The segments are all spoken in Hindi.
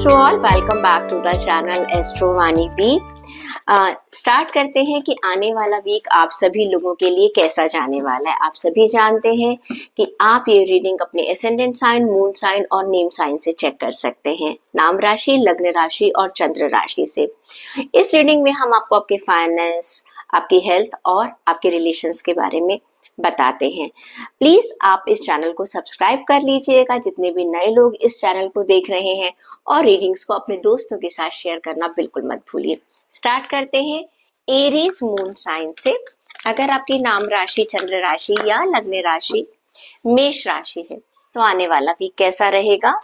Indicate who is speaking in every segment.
Speaker 1: Greetings to all, welcome back to the channel Astro Vani B। Start करते हैं कि आने वाला वीक आप सभी लोगों के लिए कैसा जाने वाला है। आप सभी जानते हैं कि आप ये रीडिंग अपने एसेंडेंट साइन, मून साइन और नेम साइन से चेक कर सकते हैं, नाम राशि, लग्न राशि और चंद्र राशि से। इस रीडिंग में हम आपको आपके फाइनेंस, आपकी हेल्थ और आपके रिलेशंस के बारे में बताते हैं। प्लीज आप इस चैनल को सब्सक्राइब कर लीजिएगा जितने भी नए लोग इस चैनल को देख रहे हैं, और रीडिंग्स को अपने दोस्तों के साथ शेयर करना बिल्कुल मत भूलिए। स्टार्ट करते हैं एरीज मून साइन से। अगर आपकी नाम राशि, चंद्र राशि या लग्न राशि मेष राशि है तो आने वाला वीक कैसा रहेगा।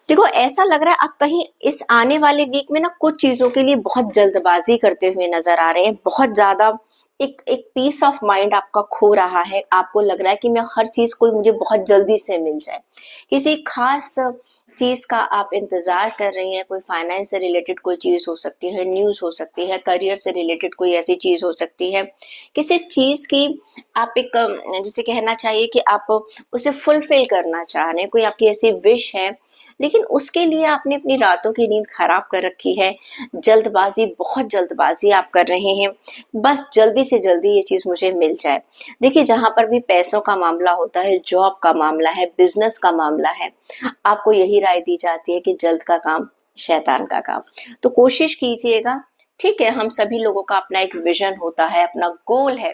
Speaker 1: देखो, ऐसा लग रहा है आप कहीं इस आने वाले वीक में ना कुछ चीजों के लिए बहुत जल्दबाजी करते हुए नजर आ रहे हैं। बहुत ज्यादा एक पीस ऑफ माइंड आपका खो रहा है। आपको लग रहा है कि मैं हर चीज को मुझे बहुत जल्दी से मिल जाए। किसी खास चीज का आप इंतजार कर रही हैं। कोई फाइनेंस से रिलेटेड कोई चीज हो सकती है, न्यूज हो सकती है, करियर से रिलेटेड कोई ऐसी चीज हो सकती है। किसी चीज की आप एक जिसे कहना चाहिए कि आप उसे फुलफिल करना चाह रहे हैं, कोई आपकी ऐसी विश है, लेकिन उसके लिए आपने अपनी रातों की नींद खराब कर रखी है। जल्दबाजी, बहुत जल्दबाजी आप कर रहे हैं, बस जल्दी से जल्दी ये चीज मुझे मिल जाए। देखिए, जहां पर भी पैसों का मामला होता है, जॉब का मामला है, बिजनेस का मामला है, आपको यही राय दी जाती है कि जल्द का काम शैतान का काम। तो कोशिश कीजिएगा। ठीक है, हम सभी लोगों का अपना एक विजन होता है, अपना गोल है,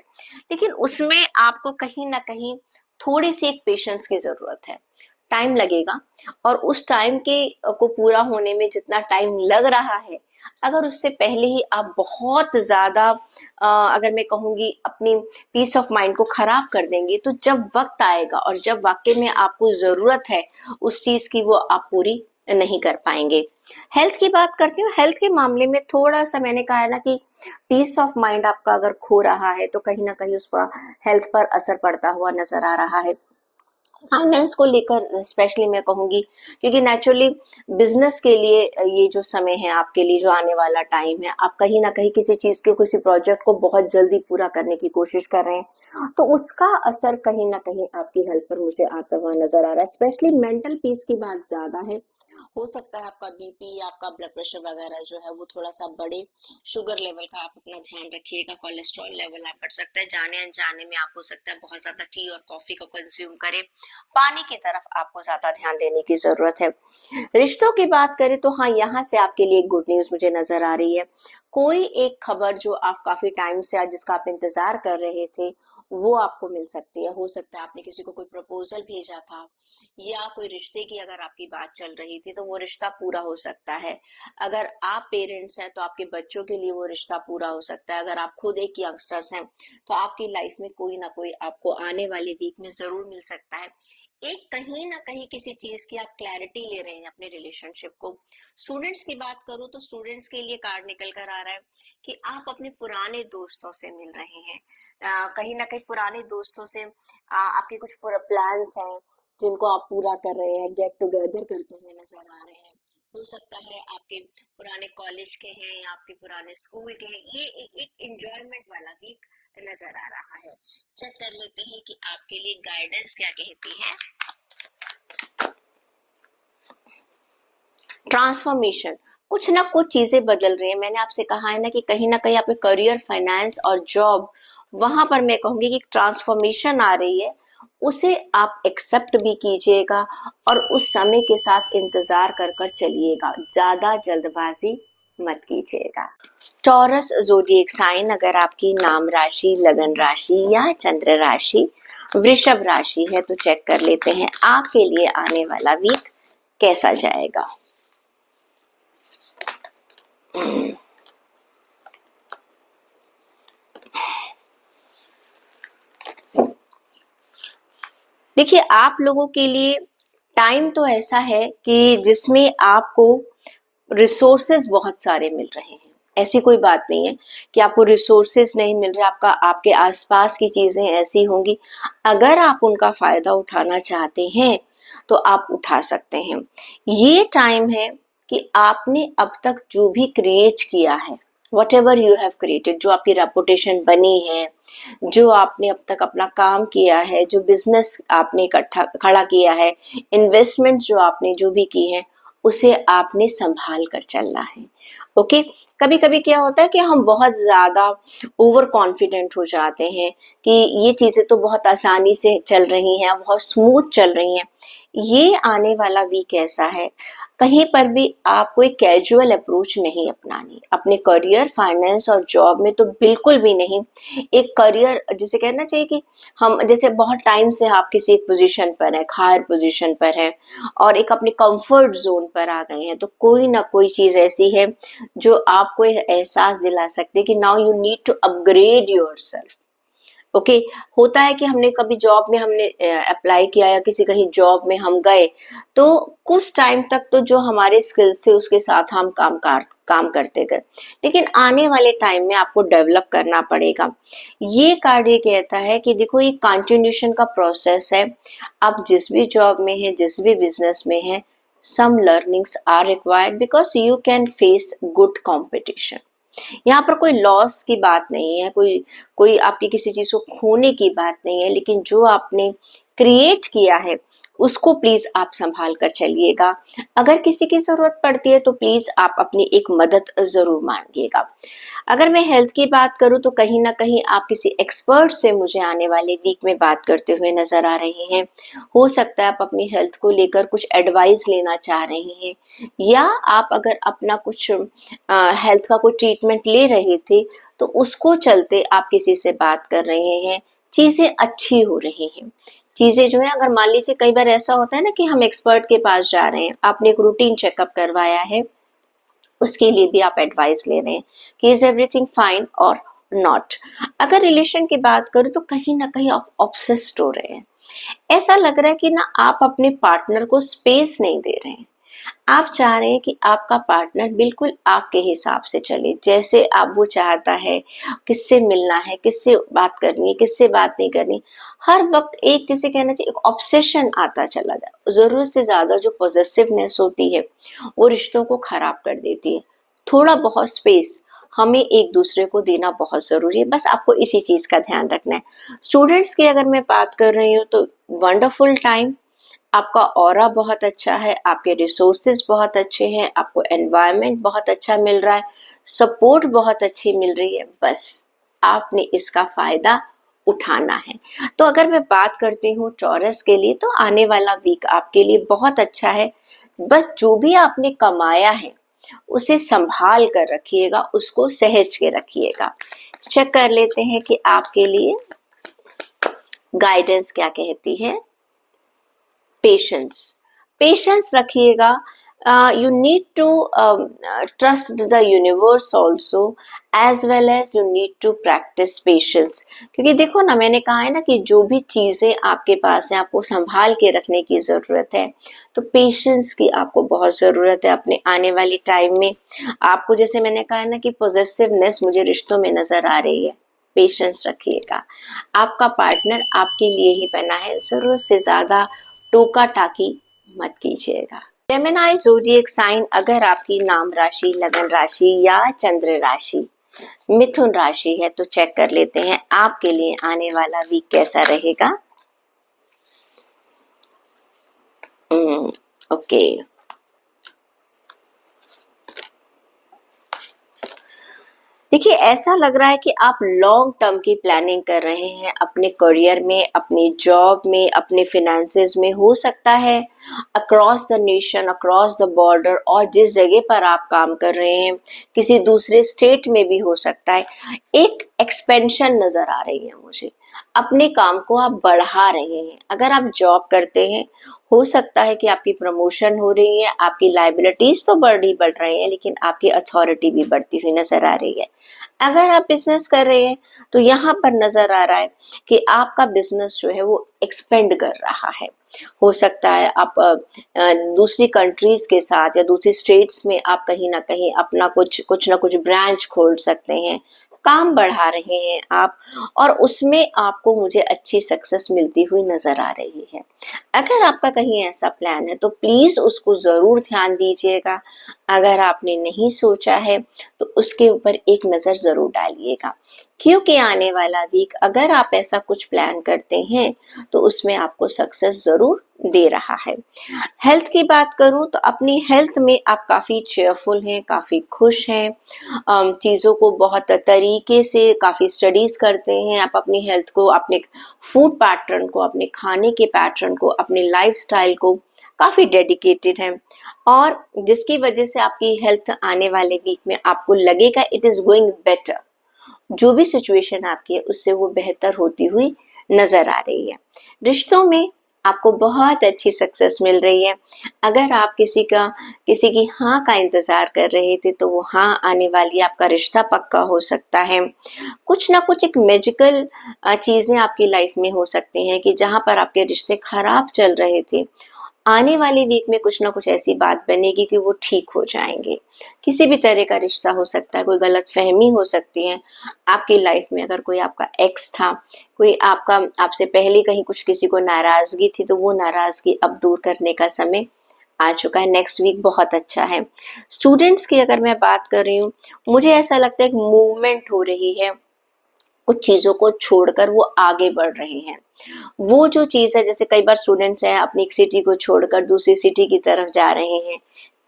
Speaker 1: लेकिन उसमें आपको कहीं ना कहीं थोड़ी सी एक पेशेंस की जरूरत है। टाइम लगेगा, और उस टाइम के को पूरा होने में जितना टाइम लग रहा है, अगर उससे पहले ही आप बहुत ज्यादा अगर मैं कहूंगी अपनी पीस ऑफ माइंड को खराब कर देंगे, तो जब वक्त आएगा और जब वाकई में आपको जरूरत है उस चीज की, वो आप पूरी नहीं कर पाएंगे। हेल्थ की बात करती हूँ। हेल्थ के मामले में थोड़ा सा मैंने कहा है ना कि पीस ऑफ माइंड आपका अगर खो रहा है तो कहीं ना कहीं उसका हेल्थ पर असर पड़ता हुआ नजर आ रहा है। फाइनेंस को लेकर स्पेशली मैं कहूंगी, क्योंकि नेचुरली बिजनेस के लिए ये जो समय है आपके लिए, जो आने वाला टाइम है, आप कहीं ना कहीं किसी चीज के, किसी प्रोजेक्ट को बहुत जल्दी पूरा करने की कोशिश कर रहे हैं, तो उसका असर कहीं ना कहीं आपकी हेल्थ पर मुझे आता हुआ नजर आ रहा है। स्पेशली मेंटल पीस की बात ज्यादा है। हो सकता है आपका बीपी, आपका ब्लड प्रेशर वगैरह जो है वो थोड़ा सा बढ़े। शुगर लेवल का आप अपना ध्यान रखिएगा। कोलेस्ट्रॉल लेवल आप बढ़ सकता है। जाने अनजाने में आप हो सकता है बहुत ज्यादा टी और कॉफी को कंज्यूम करें। पानी की तरफ आपको ज्यादा ध्यान देने की जरूरत है। रिश्तों की बात करें तो हाँ, यहाँ से आपके लिए गुड न्यूज मुझे नजर आ रही है। कोई एक खबर जो आप काफी टाइम से आज जिसका आप इंतजार कर रहे थे, वो आपको मिल सकती है। हो सकता है आपने किसी को कोई प्रपोजल भेजा था, या कोई रिश्ते की अगर आपकी बात चल रही थी तो वो रिश्ता पूरा हो सकता है। अगर आप पेरेंट्स हैं तो आपके बच्चों के लिए वो रिश्ता पूरा हो सकता है। अगर आप खुद एक यंगस्टर्स हैं तो आपकी लाइफ में कोई ना कोई आपको आने वाले वीक में जरूर मिल सकता है। एक कहीं ना कहीं किसी चीज की आप क्लैरिटी ले रहे हैं अपने रिलेशनशिप को। स्टूडेंट्स की बात करूं तो स्टूडेंट्स के लिए कार्ड निकल कर आ रहा है कि आप अपने पुराने दोस्तों से मिल रहे हैं। कहीं ना कहीं पुराने दोस्तों से आपके कुछ प्लान्स हैं जिनको आप पूरा कर रहे हैं, गेट टुगेदर करते हुए नजर आ रहे हैं। हो सकता है आपके पुराने कॉलेज के हैं या आपके पुराने स्कूल के हैं। ये एक एंजॉयमेंट वाला वीक नजर आ रहा है। चेक कर लेते हैं कि आपके लिए गाइडेंस क्या कहती है। ट्रांसफॉर्मेशन, कुछ ना कुछ चीजें बदल रही है। मैंने आपसे कहा है ना कि कहीं ना कहीं आपके करियर, फाइनेंस और जॉब, वहां पर मैं कहूंगी कि ट्रांसफॉर्मेशन आ रही है। उसे आप एक्सेप्ट भी कीजिएगा और उस समय के साथ इंतजार कर कर चलिएगा। ज्यादा जल्दबाजी मत कीजिएगा। टॉरस ज़ोडिएक साइन, अगर आपकी नाम राशि, लगन राशि या चंद्र राशि वृषभ राशि है तो चेक कर लेते हैं आपके लिए आने वाला वीक कैसा जाएगा। देखिए, आप लोगों के लिए टाइम तो ऐसा है कि जिसमें आपको रिसोर्सेज बहुत सारे मिल रहे हैं। ऐसी कोई बात नहीं है कि आपको रिसोर्सेज नहीं मिल रहे। आपके आसपास की चीजें ऐसी होंगी, अगर आप उनका फायदा उठाना चाहते हैं तो आप उठा सकते हैं। ये टाइम है कि आपने अब तक जो भी क्रिएट किया है what ever you have created, जो आपकी रेपुटेशन बनी है, जो आपने अब तक अपना काम किया है, जो बिजनेस आपने इकट्ठा खड़ा किया है, इन्वेस्टमेंट जो आपने जो भी की है, उसे आपने संभाल कर चलना है। ओके कभी कभी क्या होता है कि हम बहुत ज्यादा ओवर कॉन्फिडेंट हो जाते हैं कि ये चीजें तो बहुत आसानी से चल रही हैं, बहुत स्मूथ चल रही हैं। ये आने वाला वीक ऐसा है, कहीं पर भी आपको एक कैजुअल अप्रोच नहीं अपनानी, अपने करियर, फाइनेंस और जॉब में तो बिल्कुल भी नहीं। एक करियर जिसे कहना चाहिए कि हम जैसे बहुत टाइम से आप किसी एक पोजीशन पर हैं, हायर पोजीशन पर हैं और एक अपने कंफर्ट जोन पर आ गए हैं, तो कोई ना कोई चीज ऐसी है जो आपको एक एहसास दिला सकती है कि now you need to upgrade yourself. Okay होता है कि हमने कभी जॉब में हमने अप्लाई किया या किसी कहीं जॉब में हम गए, तो कुछ टाइम तक तो जो हमारे स्किल्स थे उसके साथ हम काम करते गए, लेकिन आने वाले टाइम में आपको डेवलप करना पड़ेगा। ये कार्ड ये कहता है कि देखो ये कंटिन्यूशन का प्रोसेस है। आप जिस भी जॉब में है, जिस भी बिजनेस में है, some learnings are required because you can face good competition। यहाँ पर कोई लॉस की बात नहीं है, कोई कोई आपकी किसी चीज को खोने की बात नहीं है, लेकिन जो आपने क्रिएट किया है उसको प्लीज आप संभाल कर चलिएगा। अगर किसी की जरूरत पड़ती है तो प्लीज आप अपनी एक मदद जरूर मांगिएगा। अगर मैं हेल्थ की बात करूं तो कहीं ना कहीं आप किसी एक्सपर्ट से मुझे आने वाले वीक में बात करते हुए नजर आ रहे हैं। हो सकता है आप अपनी हेल्थ को लेकर कुछ एडवाइस लेना चाह रहे हैं, या आप अगर अपना कुछ हेल्थ का कोई ट्रीटमेंट ले रहे थे तो उसको चलते आप किसी से बात कर रहे हैं, चीजें अच्छी हो रही हैं। चीजें जो है, अगर मान लीजिए कई बार ऐसा होता है ना कि हम एक्सपर्ट के पास जा रहे हैं, आपने एक रूटीन चेकअप करवाया है, उसके लिए भी आप एडवाइस ले रहे हैं कि इज एवरीथिंग फाइन और नॉट। अगर रिलेशन की बात करूं तो कहीं ना कहीं आप ऑब्सेस्ड हो रहे हैं। ऐसा लग रहा है कि ना आप अपने पार्टनर को स्पेस नहीं दे रहे हैं। आप चाह रहे हैं कि आपका पार्टनर बिल्कुल आपके हिसाब से चले, जैसे आप वो चाहता है, किससे मिलना है, किससे बात करनी है, किससे बात नहीं करनी। हर वक्त एक जिसे कहना चाहिए एक ऑब्सेशन आता चला जाए। जरूरत से ज्यादा जो पॉजिटिवनेस होती है वो रिश्तों को खराब कर देती है। थोड़ा बहुत स्पेस हमें एक दूसरे को देना बहुत जरूरी है, बस आपको इसी चीज का ध्यान रखना है। स्टूडेंट्स की अगर मैं बात कर रही हूँ तो वंडरफुल टाइम, आपका ऑरा बहुत अच्छा है, आपके रिसोर्सेज बहुत अच्छे हैं, आपको एनवायरनमेंट बहुत अच्छा मिल रहा है, सपोर्ट बहुत अच्छी मिल रही है, बस आपने इसका फायदा उठाना है। तो अगर मैं बात करती हूँ टॉरस के लिए तो आने वाला वीक आपके लिए बहुत अच्छा है। बस जो भी आपने कमाया है उसे संभाल कर रखिएगा, उसको सहेज के रखिएगा। चेक कर लेते हैं कि आपके लिए गाइडेंस क्या कहती है। पेशेंस, पेशेंस रखिएगा। You need to trust the universe also, as well as you need to practice patience. क्योंकि देखो ना, मैंने कहा है ना कि जो भी चीजें आपके पास है आपको संभाल के रखने की जरूरत है, तो पेशेंस की आपको बहुत जरूरत है अपने आने वाले टाइम में। आपको जैसे मैंने कहा है ना कि पॉजिटिवनेस मुझे रिश्तों में नजर आ रही है, पेशेंस रखिएगा। आपका पार्टनर आपके लिए ही बना है, जरूरत से ज्यादा टोका टाकी मत कीजिएगा। जेमिनी ज़ोडिएक साइन, अगर आपकी नाम राशि, लगन राशि या चंद्र राशि मिथुन राशि है तो चेक कर लेते हैं आपके लिए आने वाला वीक कैसा रहेगा। ओके देखिए, ऐसा लग रहा है कि आप लॉन्ग टर्म की प्लानिंग कर रहे हैं अपने करियर में, अपनी जॉब में, अपने फिनेंसेस में। हो सकता है across the nation, across the border, और जिस जगह पर आप काम कर रहे हैं किसी दूसरे स्टेट में भी हो सकता है। एक एक्सपेंशन नजर आ रही है मुझे, अपने काम को आप बढ़ा रहे हैं। अगर आप जॉब करते हैं हो सकता है कि आपकी प्रमोशन हो रही है, आपकी लाइबिलिटीज तो बढ़ रही है, लेकिन आपकी अथॉरिटी भी बढ़ती हुई नजर आ रही है। अगर आप बिजनेस कर रहे हैं तो यहाँ पर नजर आ रहा है कि आपका बिजनेस जो है वो एक्सपेंड कर रहा है। हो सकता है आप दूसरी कंट्रीज के साथ या दूसरी स्टेट्स में आप कहीं ना कहीं अपना कुछ ना कुछ ब्रांच खोल सकते हैं। काम बढ़ा रहे हैं आप, और उसमें आपको मुझे अच्छी सक्सेस मिलती हुई नजर आ रही है। अगर आपका कहीं ऐसा प्लान है तो प्लीज उसको जरूर ध्यान दीजिएगा। अगर आपने नहीं सोचा है तो उसके ऊपर एक नजर जरूर डालिएगा, क्योंकि आने वाला वीक अगर आप ऐसा कुछ प्लान करते हैं तो उसमें आपको सक्सेस जरूर दे रहा है। हेल्थ की बात करूं तो अपनी हेल्थ में आप काफी चेयरफुल हैं, काफी खुश हैं, चीजों को बहुत तरीके से काफी स्टडीज करते हैं। आप अपनी हेल्थ को, अपने फूड पैटर्न को, अपने खाने के पैटर्न को, अपने लाइफस्टाइल को काफी डेडिकेटेड हैं, और जिसकी वजह से आपकी हेल्थ आने वाले वीक में आपको लगेगा इट इज गोइंग बेटर। जो भी सिचुएशन आपकी है उससे वो बेहतर होती हुई नजर आ रही है। रिश्तों में आपको बहुत अच्छी सक्सेस मिल रही है। अगर आप किसी की हाँ का इंतजार कर रहे थे तो वो हाँ आने वाली है, आपका रिश्ता पक्का हो सकता है। कुछ ना कुछ एक मैजिकल चीजें आपकी लाइफ में हो सकती हैं कि जहां पर आपके रिश्ते खराब चल रहे थे, आने वाले वीक में कुछ ना कुछ ऐसी बात बनेगी कि वो ठीक हो जाएंगे। किसी भी तरह का रिश्ता हो सकता है, कोई गलत फहमी हो सकती है आपकी लाइफ में। अगर कोई आपका एक्स था, कोई आपसे पहले कहीं कुछ किसी को नाराजगी थी, तो वो नाराजगी अब दूर करने का समय आ चुका है। नेक्स्ट वीक बहुत अच्छा है। स्टूडेंट्स की अगर मैं बात कर रही हूँ, मुझे ऐसा लगता है एक मूवमेंट हो रही है, कुछ चीजों को छोड़कर वो आगे बढ़ रहे हैं। वो जो चीज है, जैसे कई बार स्टूडेंट्स हैं अपनी एक सिटी को छोड़कर दूसरी सिटी की तरफ जा रहे हैं,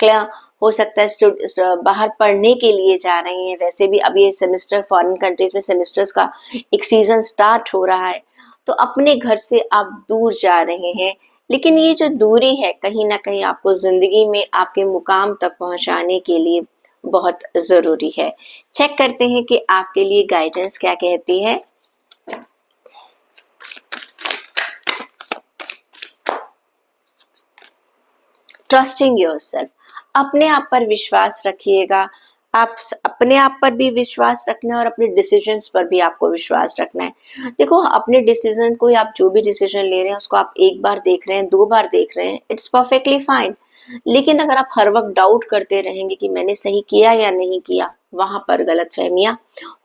Speaker 1: क्या हो सकता है बाहर पढ़ने के लिए जा रहे हैं। वैसे भी अब ये सेमेस्टर, फॉरेन कंट्रीज में सेमेस्टर्स का एक सीजन स्टार्ट हो रहा है, तो अपने घर से आप दूर जा रहे हैं। लेकिन ये जो दूरी है कहीं ना कहीं आपको जिंदगी में आपके मुकाम तक पहुंचाने के लिए बहुत जरूरी है। चेक करते हैं कि आपके लिए गाइडेंस क्या कहती है। ट्रस्टिंग योरसेल्फ, अपने आप पर विश्वास रखिएगा। अपने आप पर भी विश्वास रखना है और अपने डिसीजंस पर भी आपको विश्वास रखना है। देखो, अपने डिसीजन को, आप जो भी डिसीजन ले रहे हैं उसको आप एक बार देख रहे हैं, 2 बार देख रहे हैं, इट्स परफेक्टली फाइन। लेकिन अगर आप हर वक्त डाउट करते रहेंगे कि मैंने सही किया या नहीं किया, वहां पर गलतफहमियां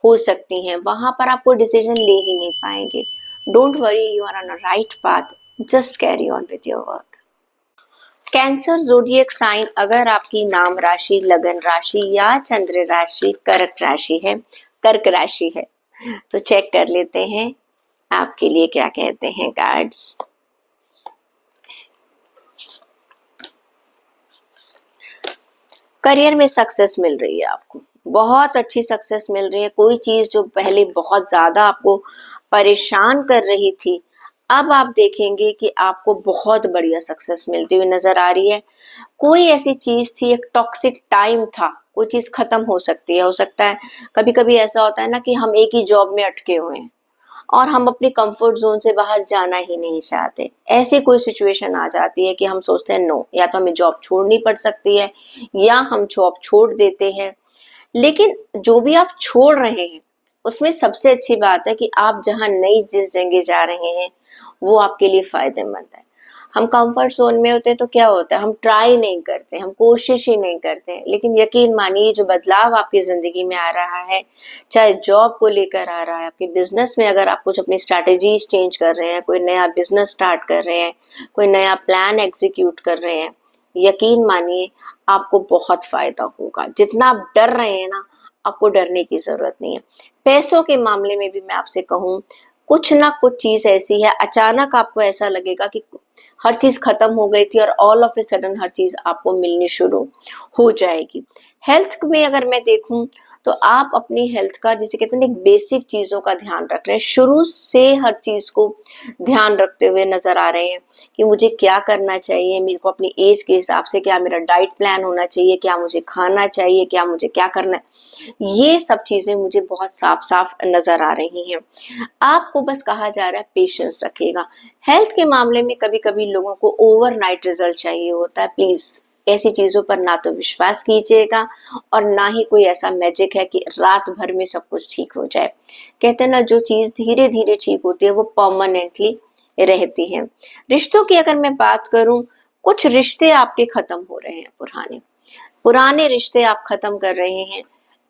Speaker 1: हो सकती हैं, वहां पर आपको डिसीजन ले ही नहीं पाएंगे। Don't worry, you are on a right path, just carry on with your work. Cancer zodiac sign, अगर आपकी नाम राशि, लगन राशि या चंद्र राशि कर्क राशि है, कर्क राशि है, तो चेक कर लेते हैं आपके लिए क्या कहते हैं कार्ड्स। करियर में सक्सेस मिल रही है आपको, बहुत अच्छी सक्सेस मिल रही है। कोई चीज जो पहले बहुत ज्यादा आपको परेशान कर रही थी, अब आप देखेंगे कि आपको बहुत बढ़िया सक्सेस मिलती हुई नजर आ रही है। कोई ऐसी चीज थी, एक टॉक्सिक टाइम था, कोई चीज खत्म हो सकती है। हो सकता है कभी कभी ऐसा होता है ना कि हम एक ही जॉब में अटके हुए हैं और हम अपने कंफर्ट जोन से बाहर जाना ही नहीं चाहते। ऐसी कोई सिचुएशन आ जाती है कि हम सोचते हैं नो, या तो हमें जॉब छोड़नी पड़ सकती है या हम जॉब छोड़ देते हैं। लेकिन जो भी आप छोड़ रहे हैं उसमें सबसे अच्छी बात है कि आप जहां नई जिस जगह जा रहे हैं वो आपके लिए फायदेमंद है। हम कंफर्ट जोन में होते हैं तो क्या होता है, हम ट्राई नहीं करते, हम कोशिश ही नहीं करते। लेकिन यकीन मानिए, जो बदलाव आपकी जिंदगी में आ रहा है, चाहे जॉब को लेकर आ रहा है, आपके बिजनेस में अगर आप कुछ अपनी स्ट्रैटेजीज चेंज कर रहे हैं, कोई नया बिजनेस स्टार्ट कर रहे हैं, कोई नया प्लान एग्जीक्यूट कर रहे हैं, यकीन मानिए आपको बहुत फायदा होगा। जितना आप डर रहे हैं ना, आपको डरने की जरूरत नहीं है। पैसों के मामले में भी मैं आपसे कहूं, कुछ ना कुछ चीज ऐसी है, अचानक आपको ऐसा लगेगा कि हर चीज खत्म हो गई थी और ऑल ऑफ ए सडन हर चीज आपको मिलनी शुरू हो जाएगी। हेल्थ में अगर मैं देखूं तो आप अपनी हेल्थ का, जिसे कहते हैं, एक बेसिक चीजों का ध्यान रख रहे हैं। शुरू से हर चीज को ध्यान रखते हुए नजर आ रहे हैं कि मुझे क्या करना चाहिए, मेरे को अपनी एज के हिसाब से क्या मेरा डाइट प्लान होना चाहिए, क्या मुझे खाना चाहिए, क्या मुझे क्या करना है। ये सब चीजें मुझे बहुत साफ साफ नजर आ रही हैं। आपको बस कहा जा रहा है पेशेंस रखिएगा। हेल्थ के मामले में कभी कभी लोगों को ओवरनाइट रिजल्ट चाहिए होता है। प्लीज ऐसी चीजों पर ना तो विश्वास कीजिएगा और ना ही कोई ऐसा मैजिक है कि रात भर में सब कुछ ठीक हो जाए। कहते हैं ना, जो चीज धीरे धीरे ठीक होती है वो परमानेंटली रहती है। रिश्तों की अगर मैं बात करूं, कुछ रिश्ते आपके खत्म हो रहे हैं, पुराने पुराने रिश्ते आप खत्म कर रहे हैं।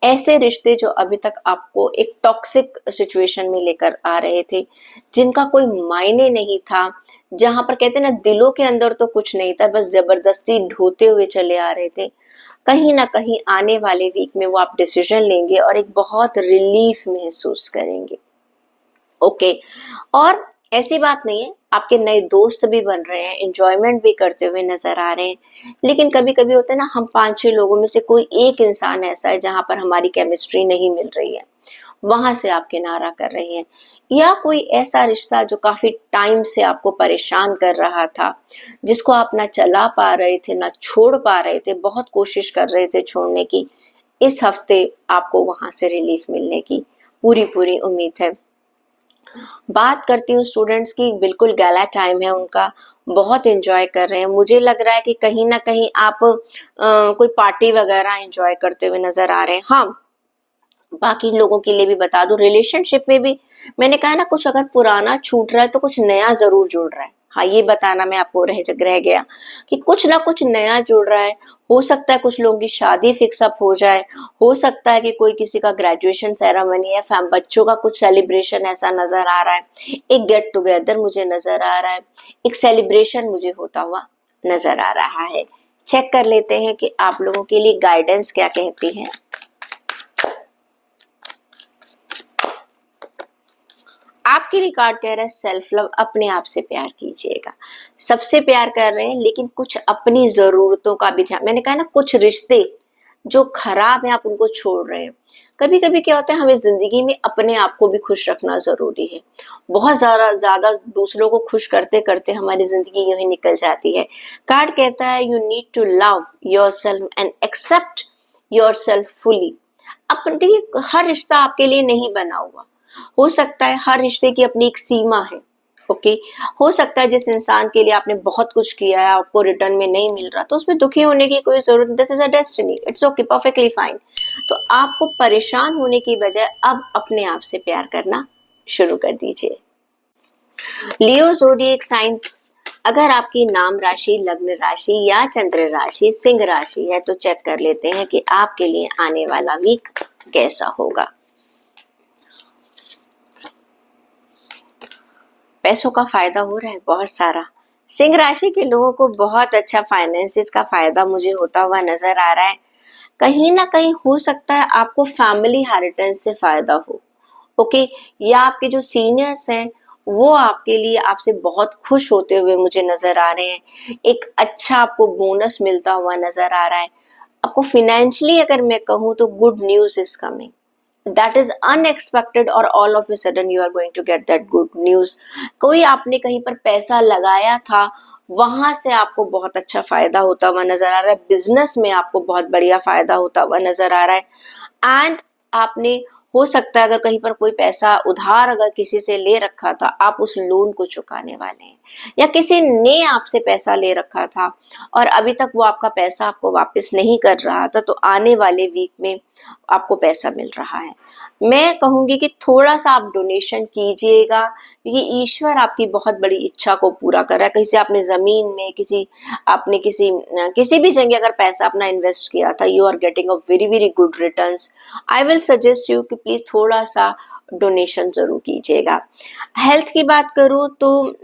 Speaker 1: ऐसे रिश्ते जो अभी तक आपको एक टॉक्सिक सिचुएशन में लेकर आ रहे थे, जिनका कोई मायने नहीं था, जहां पर कहते हैं ना दिलों के अंदर तो कुछ नहीं था, बस जबरदस्ती ढोते हुए चले आ रहे थे, कहीं ना कहीं आने वाले वीक में वो आप डिसीजन लेंगे और एक बहुत रिलीफ महसूस करेंगे। ओके। और ऐसी बात नहीं है, आपके नए दोस्त भी बन रहे हैं, एंजॉयमेंट भी करते हुए नजर आ रहे हैं, लेकिन कभी कभी होता है ना, हम 5-6 लोगों में से कोई एक इंसान ऐसा है जहां पर हमारी केमिस्ट्री नहीं मिल रही है, वहां से आप किनारा कर रहे हैं। या कोई ऐसा रिश्ता जो काफी टाइम से आपको परेशान कर रहा था, जिसको आप ना चला पा रहे थे ना छोड़ पा रहे थे, बहुत कोशिश कर रहे थे छोड़ने की, इस हफ्ते आपको वहां से रिलीफ मिलने की पूरी पूरी उम्मीद है। बात करती हूँ स्टूडेंट्स की, बिल्कुल गैला टाइम है उनका, बहुत एंजॉय कर रहे हैं। मुझे लग रहा है कि कहीं ना कहीं आप कोई पार्टी वगैरह एंजॉय करते हुए नजर आ रहे हैं। हाँ, बाकी लोगों के लिए भी बता दूं, रिलेशनशिप में भी मैंने कहा ना, कुछ अगर पुराना छूट रहा है तो कुछ नया जरूर जुड़ रहा है। हाँ, ये बताना मैं आपको रह गया कि कुछ ना कुछ नया जुड़ रहा है। हो सकता है कुछ लोगों की शादी फिक्स अप हो जाए, हो सकता है कि कोई किसी का ग्रेजुएशन सेरेमनी है, फैम बच्चों का कुछ सेलिब्रेशन ऐसा नजर आ रहा है, एक गेट टुगेदर मुझे नजर आ रहा है, एक सेलिब्रेशन मुझे होता हुआ नजर आ रहा है। चेक कर लेते हैं कि आप लोगों के लिए गाइडेंस क्या कहती है। आपके लिए कार्ड कह रहा है सेल्फ लव, अपने आप से प्यार कीजिएगा। सबसे प्यार कर रहे हैं, लेकिन कुछ अपनी जरूरतों का भी ध्यान। मैंने कहा ना, कुछ रिश्ते जो खराब है आप उनको छोड़ रहे हैं। कभी कभी क्या होता है, हमें जिंदगी में अपने आप को भी खुश रखना जरूरी है। बहुत ज्यादा ज्यादा दूसरों को खुश करते करते हमारी जिंदगी यूं ही निकल जाती है। कार्ड कहता है you need to love yourself and accept yourself fully. अपन देखिए, हर रिश्ता आपके लिए नहीं बना हुआ। हो सकता है हर रिश्ते की अपनी एक सीमा है। ओके। हो सकता है जिस इंसान के लिए आपने बहुत कुछ किया है, आपको रिटर्न में नहीं मिल रहा, तो उसमें दुखी होने की कोई जरूरत नहीं। This is a destiny, it's okay, perfectly fine. तो आपको परेशान होने की बजाय अब अपने आप से प्यार करना शुरू कर दीजिए। लियो ज़ोडिएक साइन, अगर आपकी नाम राशि, लग्न राशि या चंद्र राशि सिंह राशि है तो चेक कर लेते हैं कि आपके लिए आने वाला वीक कैसा होगा। पैसों का फायदा हो रहा है बहुत सारा। सिंह राशि के लोगों को बहुत अच्छा फाइनेंसिस का फायदा मुझे होता हुआ नजर आ रहा है। कहीं ना कहीं हो सकता है आपको फैमिली हेरिटेंस से फायदा हो। ओके। या आपके जो सीनियर्स हैं वो आपके लिए आपसे बहुत खुश होते हुए मुझे नजर आ रहे हैं। एक अच्छा आपको बोनस मिलता हुआ नजर आ रहा है। आपको फिनेंशियली अगर मैं कहूँ तो good news is coming, that is unexpected, और all of a sudden you are going to get that good news। कोई आपने कहीं पर पैसा लगाया था, वहां से आपको बहुत अच्छा फायदा होता हुआ नजर आ रहा है। बिजनेस में आपको बहुत बढ़िया फायदा होता हुआ नजर आ रहा है। एंड आपने, हो सकता है अगर कहीं पर कोई पैसा उधार अगर किसी से ले रखा था, आप उस लोन को चुकाने वाले हैं, या किसी ने आपसे पैसा ले रखा था और अभी तक वो आपका पैसा आपको वापस नहीं कर रहा था, तो आने वाले वीक में आपको पैसा मिल रहा है। मैं कहूंगी कि थोड़ा सा आप डोनेशन कीजिएगा, क्योंकि ईश्वर आपकी बहुत बड़ी इच्छा को पूरा कर रहा है। कहीं से आपने जमीन में, आपने किसी भी जगह अगर पैसा अपना इन्वेस्ट किया था, you are getting a very very good returns. I will suggest you कि प्लीज थोड़ा सा डोनेशन जरूर कीजिएगा। हेल्थ की बात करूँ तो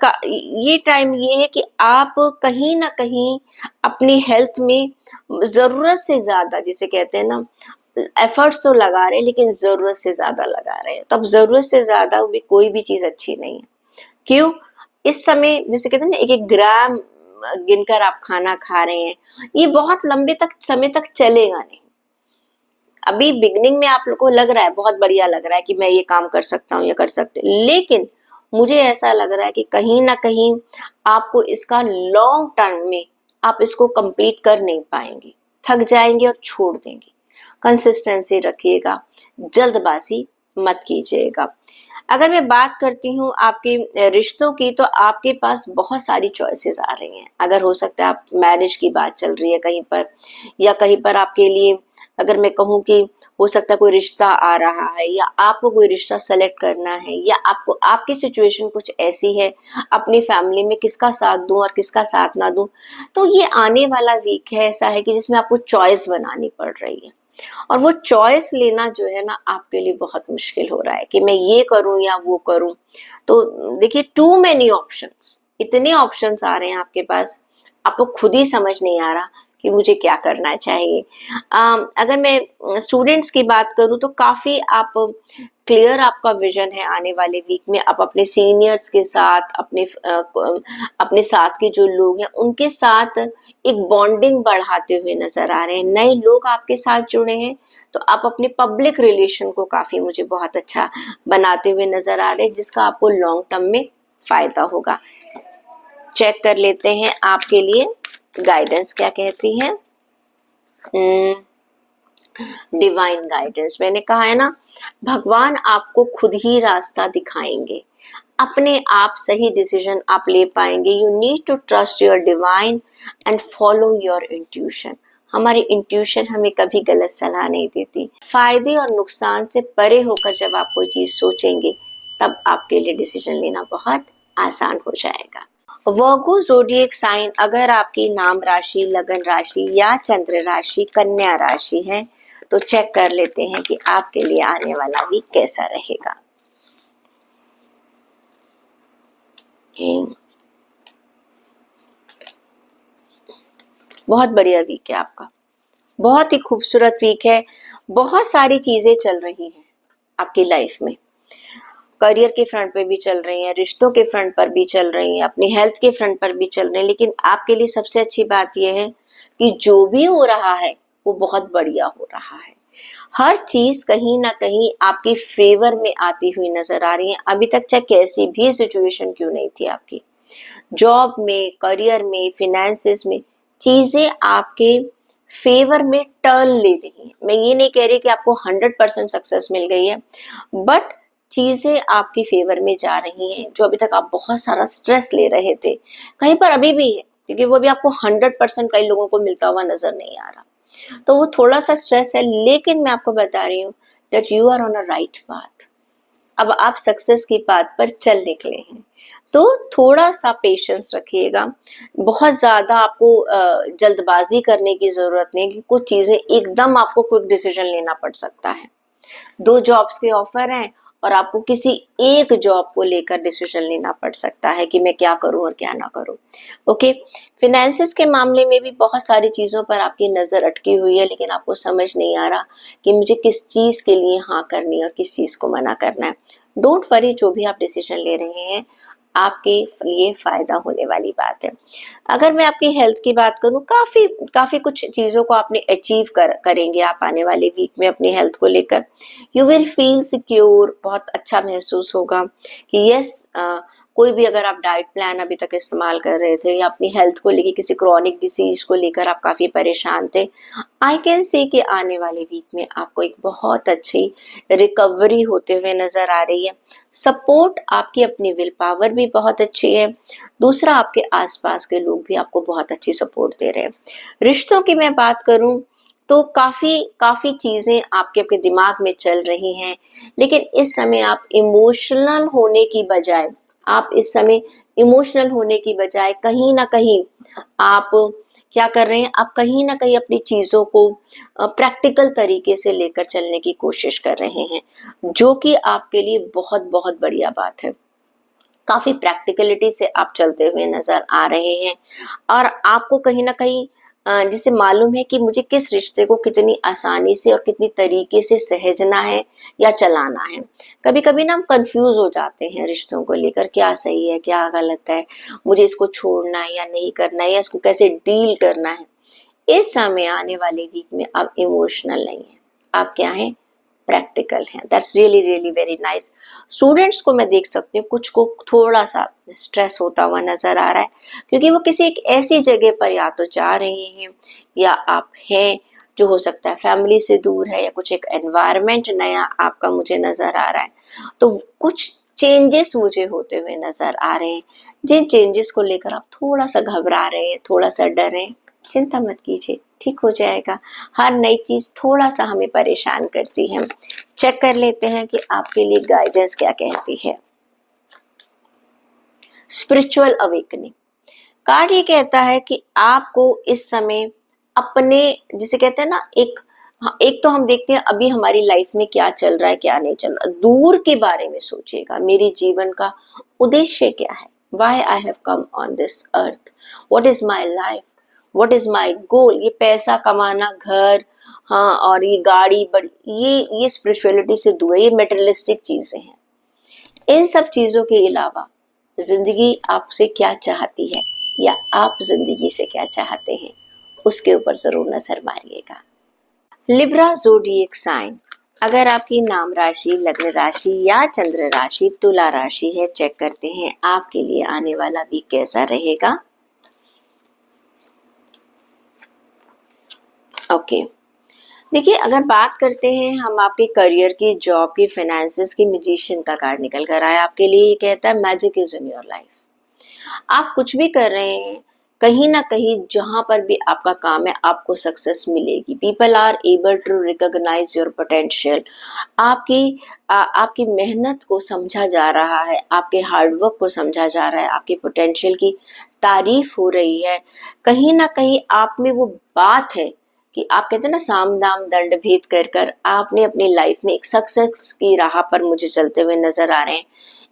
Speaker 1: ये टाइम ये है कि आप कहीं ना कहीं अपनी हेल्थ में जरूरत से ज्यादा, जिसे कहते हैं ना, एफर्ट्स तो लगा रहे हैं लेकिन जरूरत से ज्यादा लगा रहे हैं। तो अब जरूरत से ज्यादा भी कोई भी चीज अच्छी नहीं है। क्यों? इस समय जिसे कहते हैं ना, एक एक ग्राम गिनकर आप खाना खा रहे हैं, ये बहुत लंबे तक समय तक चलेगा नहीं। अभी बिगनिंग में आप लोग को लग रहा है, बहुत बढ़िया लग रहा है कि मैं ये काम कर सकता हूँ, ये कर सकते, लेकिन मुझे ऐसा लग रहा है कि कहीं ना कहीं आपको इसका लॉन्ग टर्म में आप इसको कंप्लीट कर नहीं पाएंगे, थक जाएंगे और छोड़ देंगे। कंसिस्टेंसी रखिएगा, जल्दबाजी मत कीजिएगा। अगर मैं बात करती हूँ आपके रिश्तों की, तो आपके पास बहुत सारी चॉइसेस आ रही हैं। अगर हो सकता है आप मैरिज की बात चल रही है कहीं पर, या कहीं पर आपके लिए अगर मैं कहूँ कि हो सकता है कोई रिश्ता आ रहा है, या आपको कोई रिश्ता सेलेक्ट करना है, या आपको आपकी सिचुएशन कुछ ऐसी है अपनी फैमिली में किसका साथ दूं और किसका साथ ना दूं। तो ये आने वाला वीक है ऐसा है कि जिसमें आपको चॉइस बनानी पड़ रही है, और वो चॉइस लेना जो है ना आपके लिए बहुत मुश्किल हो रहा है कि मैं ये करूं या वो करूं। तो देखिए, टू मेनी ऑप्शंस, इतने ऑप्शंस आ रहे हैं आपके पास, आपको खुद ही समझ नहीं आ रहा कि मुझे क्या करना चाहिए। अगर मैं स्टूडेंट्स की बात करूं तो काफी आप क्लियर आपका विजन है आने वाले वीक में। आप अपने सीनियर्स के साथ, अपने साथ के जो लोग हैं उनके साथ एक बॉन्डिंग बढ़ाते हुए नजर आ रहे हैं। नए लोग आपके साथ जुड़े हैं, तो आप अपने पब्लिक रिलेशन को काफी मुझे बहुत अच्छा बनाते हुए नजर आ रहे हैं, जिसका आपको लॉन्ग टर्म में फायदा होगा। चेक कर लेते हैं आपके लिए गाइडेंस क्या कहती है। डिवाइन गाइडेंस, मैंने कहा है ना, भगवान आपको खुद ही रास्ता दिखाएंगे, अपने आप सही डिसीजन आप ले पाएंगे। You need to trust your divine and follow your intuition. हमारी इंट्यूशन हमें कभी गलत सलाह नहीं देती। फायदे और नुकसान से परे होकर जब आप कोई चीज सोचेंगे, तब आपके लिए डिसीजन लेना बहुत आसान हो जाएगा। वर्गो ज़ोडिएक साइन, अगर आपकी नाम राशि, लगन राशि या चंद्र राशि कन्या राशि है, तो चेक कर लेते हैं कि आपके लिए आने वाला वीक कैसा रहेगा। बहुत बढ़िया वीक है आपका, बहुत ही खूबसूरत वीक है। बहुत सारी चीजें चल रही हैं आपकी लाइफ में, करियर के फ्रंट पे भी चल रही हैं, रिश्तों के फ्रंट पर भी चल रही हैं, अपनी हेल्थ के फ्रंट पर भी चल रही हैं। लेकिन आपके लिए सबसे अच्छी बात यह है कि जो भी हो रहा है वो बहुत बढ़िया हो रहा है। हर चीज कहीं ना कहीं आपके फेवर में आती हुई नजर आ रही है। अभी तक चाहे कैसी भी सिचुएशन क्यों नहीं थी आपकी, जॉब में, करियर में, फिनेंसेस में, चीजें आपके फेवर में टर्न ले रही हैं। मैं ये नहीं कह रही कि आपको 100% सक्सेस मिल गई है, बट चीजें आपके फेवर में जा रही हैं। जो अभी तक आप बहुत सारा स्ट्रेस ले रहे थे, कहीं पर अभी भी है, क्योंकि वो भी आपको 100% कई लोगों को मिलता हुआ नजर नहीं आ रहा, तो वो थोड़ा सा स्ट्रेस है। लेकिन मैं आपको बता रही हूँ that you are on a right path. अब आप सक्सेस की पाथ पर चल निकले हैं, तो थोड़ा सा पेशेंस रखिएगा। बहुत ज्यादा आपको जल्दबाजी करने की जरूरत नहीं, कि कुछ चीजें एकदम आपको क्विक डिसीजन लेना पड़ सकता है। 2 जॉब्स के ऑफर हैं और आपको किसी एक जॉब को लेकर डिसीजन लेना पड़ सकता है कि मैं क्या करूं और क्या ना करूं। ओके, फिनेंसेस के मामले में भी बहुत सारी चीजों पर आपकी नजर अटकी हुई है, लेकिन आपको समझ नहीं आ रहा कि मुझे किस चीज के लिए हाँ करनी है और किस चीज को मना करना है। डोंट वरी, जो भी आप डिसीजन ले रहे हैं आपके लिए फायदा होने वाली बात है। अगर मैं आपकी हेल्थ की बात करूं, काफी काफी कुछ चीजों को आपने अचीव करेंगे आप आने वाले वीक में अपनी हेल्थ को लेकर। यू विल फील सिक्योर, बहुत अच्छा महसूस होगा कि यस, कोई भी अगर आप डाइट प्लान अभी तक इस्तेमाल कर रहे थे या अपनी हेल्थ को लेकर किसी क्रॉनिक डिसीज को लेकर आप काफी परेशान थे, आई कैन से कि आने वाले वीक में आपको एक बहुत अच्छी रिकवरी होते हुए नजर आ रही है। सपोर्ट, आपकी अपनी विल पावर भी बहुत अच्छी है। दूसरा, आपके आसपास के लोग भी आपको बहुत अच्छी सपोर्ट दे रहे हैं। रिश्तों की मैं बात करूं तो काफी काफी चीजें आपके अपने दिमाग में चल रही हैं, लेकिन इस समय आप इस समय इमोशनल होने की बजाय कहीं ना कहीं आप क्या कर रहे हैं, आप कहीं ना कहीं अपनी चीजों को प्रैक्टिकल तरीके से लेकर चलने की कोशिश कर रहे हैं, जो कि आपके लिए बहुत बहुत बढ़िया बात है। काफी प्रैक्टिकलिटी से आप चलते हुए नजर आ रहे हैं, और आपको कहीं ना कहीं जिसे मालूम है कि मुझे किस रिश्ते को कितनी आसानी से और कितनी तरीके से सहेजना है या चलाना है। कभी कभी ना हम कंफ्यूज हो जाते हैं रिश्तों को लेकर, क्या सही है क्या गलत है, मुझे इसको छोड़ना है या नहीं करना है, या इसको कैसे डील करना है। इस समय आने वाले वीक में आप इमोशनल नहीं है, आप क्या है, प्रैक्टिकल हैं। That's really really very nice. Students को मैं देख सकती हूँ कुछ को थोड़ा सा स्ट्रेस होता हुआ नजर आ रहा है, क्योंकि वो किसी एक ऐसी जगह पर या तो जा रहे हैं या आप हैं जो हो सकता है फैमिली से दूर है, या कुछ एक एनवायरनमेंट नया आपका मुझे नजर आ रहा है। तो कुछ चेंजेस मुझे होते हुए नजर आ रहे हैं, जिन चेंजेस को लेकर आप थोड़ा सा घबरा रहे हैं, थोड़ा सा डर हैं, चिंता मत कीजिए, ठीक हो जाएगा। हर नई चीज थोड़ा सा हमें परेशान करती है। चेक कर लेते हैं कि आपके लिए गाइडेंस क्या कहती है। स्पिरिचुअल अवेकनिंग कार्ड ये कहता है कि आपको इस समय अपने, जिसे कहते हैं ना, एक तो हम देखते हैं अभी हमारी लाइफ में क्या चल रहा है क्या नहीं चल रहा, दूर के बारे में सोचिएगा। मेरे जीवन का उद्देश्य क्या है, why I have come on this earth, what is my life, what is my goal. ये पैसा कमाना, घर, हाँ, और ये गाड़ी बड़ी, ये स्पिरिचुअलिटी से दूर है, ये मेटेरियलिस्टिक चीजें हैं। इन सब चीजों के अलावा जिंदगी आपसे क्या चाहती है या आप जिंदगी से क्या चाहते हैं, उसके ऊपर जरूर नजर मारिएगा। लिब्रा ज़ोडिएक साइन, अगर आपकी नाम राशि, लग्न राशि या चंद्र राशि तुला राशि है, चेक करते हैं आपके लिए आने वाला वीक कैसा रहेगा। ओके, देखिए, अगर बात करते हैं हम आपके करियर की, जॉब की, फाइनेंसेस की, मैजिशियन का कार्ड निकल कर आया आपके लिए। ये कहता है magic is in your life. आप कुछ भी कर रहे हैं, कहीं ना कहीं जहां पर भी आपका काम है आपको सक्सेस मिलेगी। People are able to recognise your potential. आपकी मेहनत को समझा जा रहा है, आपके हार्डवर्क को समझा जा रहा है, आपके पोटेंशियल की तारीफ हो रही है। कहीं ना कहीं आप में वो बात है कि आप कहते हैं ना, साम दाम दंड भेद कर कर आपने अपनी लाइफ में एक सक्सेस की राह पर मुझे चलते हुए नजर आ रहे हैं।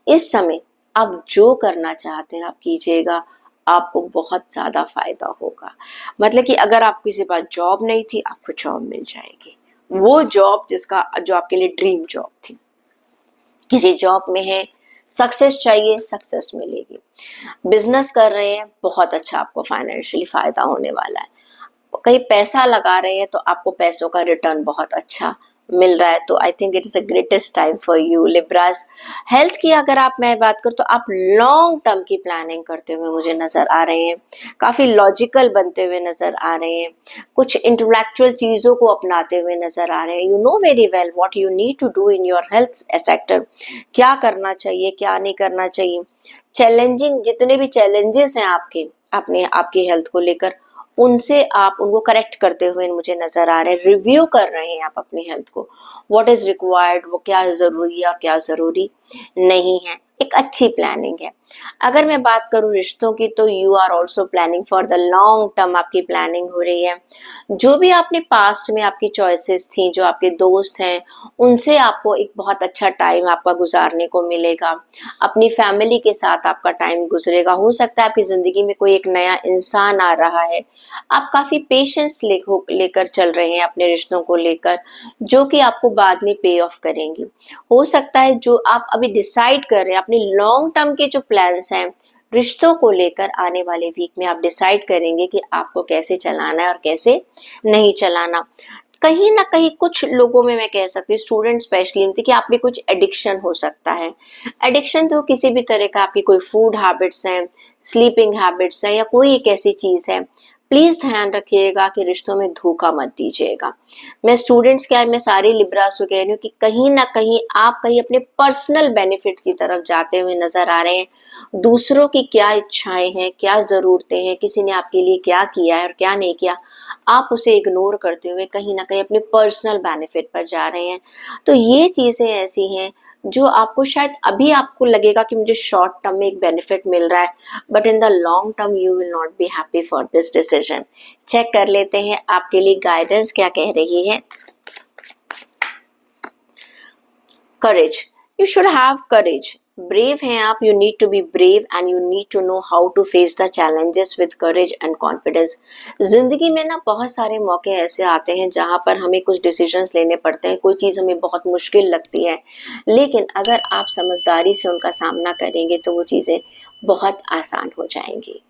Speaker 1: इस समय आप जो करना चाहते हैं आप कीजिएगा, आपको बहुत ज्यादा फायदा होगा। मतलब कि अगर आपको किसी पास जॉब नहीं थी, आपको जॉब मिल जाएगी। वो जॉब जो आपके लिए ड्रीम जॉब थी, किसी जॉब में है, सक्सेस चाहिए, सक्सेस मिलेगी। बिजनेस कर रहे हैं, बहुत अच्छा आपको फाइनेंशियली फायदा होने वाला है। कहीं पैसा लगा रहे हैं तो आपको पैसों का रिटर्न बहुत अच्छा मिल रहा है। तो I think it is a greatest time for you Libras. Health की अगर मैं बात करूँ तो आप लॉन्ग टर्म की प्लानिंग करते हुए मुझे नजर आ रहे हैं, काफी लॉजिकल बनते हुए नजर आ रहे हैं, कुछ इंटेलेक्चुअल चीजों को अपनाते हुए नजर आ रहे हैं। You know very well what you need to do in your health sector, क्या करना चाहिए क्या नहीं करना चाहिए। चैलेंजिंग जितने भी चैलेंजेस हैं आपके, अपने आपकी हेल्थ को लेकर, उनसे आप उनको करेक्ट करते हुए मुझे नजर आ रहे हैं। रिव्यू कर रहे हैं आप अपनी हेल्थ को, व्हाट इज रिक्वायर्ड, वो क्या जरूरी है और क्या जरूरी नहीं है। एक अच्छी प्लानिंग है। अगर मैं बात करूं रिश्तों की, तो you are also planning for the long term, आपकी प्लानिंग हो रही है। जो भी आपने पास्ट में आपकी चॉइसेस थी, जो आपके दोस्त हैं, उनसे आपको एक बहुत अच्छा टाइम आपका गुजारने को मिलेगा। अपनी फैमिली के साथ आपका टाइम गुजरेगा। हो सकता है आपकी जिंदगी में कोई एक नया इंसान आ रहा है। आप काफी पेशेंस लेकर चल रहे हैं अपने रिश्तों को लेकर, जो कि आपको बाद में पे ऑफ करेंगी। हो सकता है जो आप अभी डिसाइड कर रहे हैं अपने लॉन्ग टर्म के जो प्लान्स हैं रिश्तों को लेकर, आने वाले वीक में आप डिसाइड करेंगे कि आपको कैसे चलाना है और कैसे नहीं चलाना। कहीं ना कहीं कुछ लोगों में मैं कह सकती हूँ, स्टूडेंट स्पेशली, कि आप में कुछ एडिक्शन हो सकता है। एडिक्शन तो किसी भी तरह का, आपकी कोई फूड हैबिट्स हैं, स्लीपिंग हैबिट्स हैं, या कोई एक ऐसी चीज है, प्लीज ध्यान रखिएगा कि रिश्तों में धोखा मत दीजिएगा। मैं स्टूडेंट्स क्या है, मैं सारी लिब्रास को कह रही हूँ कि कहीं ना कहीं आप कहीं अपने पर्सनल बेनिफिट की तरफ जाते हुए नजर आ रहे हैं। दूसरों की क्या इच्छाएं हैं, क्या जरूरतें हैं, किसी ने आपके लिए क्या किया है और क्या नहीं किया, आप उसे इग्नोर करते हुए कहीं ना कहीं अपने पर्सनल बेनिफिट पर जा रहे हैं। तो ये चीजें ऐसी हैं जो आपको शायद अभी आपको लगेगा कि मुझे शॉर्ट टर्म में एक बेनिफिट मिल रहा है, but in the long term you will not be happy for this decision. Check कर लेते हैं आपके लिए गाइडेंस क्या कह रही है। Courage, you should have courage. Brave हैं आप, you need to be brave and you need to know how to face the challenges with courage and confidence. जिंदगी में ना बहुत सारे मौके ऐसे आते हैं जहां पर हमें कुछ डिसीजंस लेने पड़ते हैं, कोई चीज हमें बहुत मुश्किल लगती है, लेकिन अगर आप समझदारी से उनका सामना करेंगे तो वो चीजें बहुत आसान हो जाएंगी।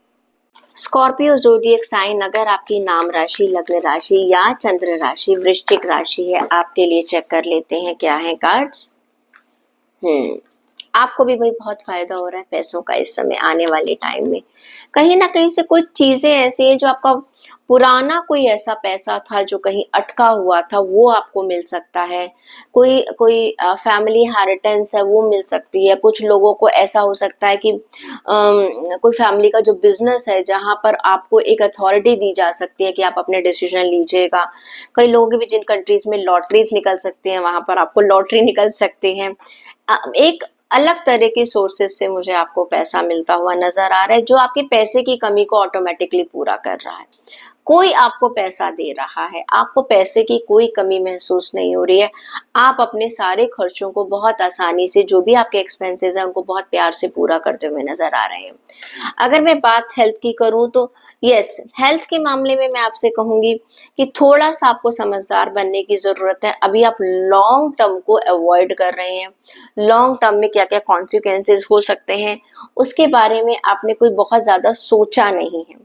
Speaker 1: स्कॉर्पियो ज़ोडिएक साइन, अगर आपकी नाम राशि, लग्न राशि या चंद्र राशि वृश्चिक राशि है, आपके लिए चेक कर लेते हैं क्या है कार्ड्स। आपको भी भाई बहुत फायदा हो रहा है पैसों का इस समय आने वाले टाइम में। कहीं ना कहीं से कुछ चीजें ऐसी हैं जो आपका पुराना कोई ऐसा पैसा था जो कहीं अटका हुआ था, वो आपको मिल सकता है। कोई कोई फैमिली इनहेरिटेंस है वो मिल सकती है। कुछ लोगों को ऐसा हो सकता है कि कोई फैमिली का जो बिजनेस है जहां पर आपको एक अथॉरिटी दी जा सकती है कि आप अपने डिसीजन लीजिएगा। कई लोगों के भी जिन कंट्रीज में लॉटरीज निकल सकती हैं वहां पर आपको लॉटरी निकल सकती है। एक अलग तरह के सोर्सेज से मुझे आपको पैसा मिलता हुआ नजर आ रहा है जो आपके पैसे की कमी को ऑटोमेटिकली पूरा कर रहा है। कोई आपको पैसा दे रहा है, आपको पैसे की कोई कमी महसूस नहीं हो रही है। आप अपने सारे खर्चों को बहुत आसानी से, जो भी आपके एक्सपेंसेस हैं उनको बहुत प्यार से पूरा करते हुए नजर आ रहे हैं। अगर मैं बात हेल्थ की करूं तो यस, हेल्थ के मामले में मैं आपसे कहूंगी कि थोड़ा सा आपको समझदार बनने की जरूरत है। अभी आप लॉन्ग टर्म को अवॉइड कर रहे हैं। लॉन्ग टर्म में क्या क्या कॉन्सिक्वेंसेस हो सकते हैं उसके बारे में आपने कोई बहुत ज्यादा सोचा नहीं है।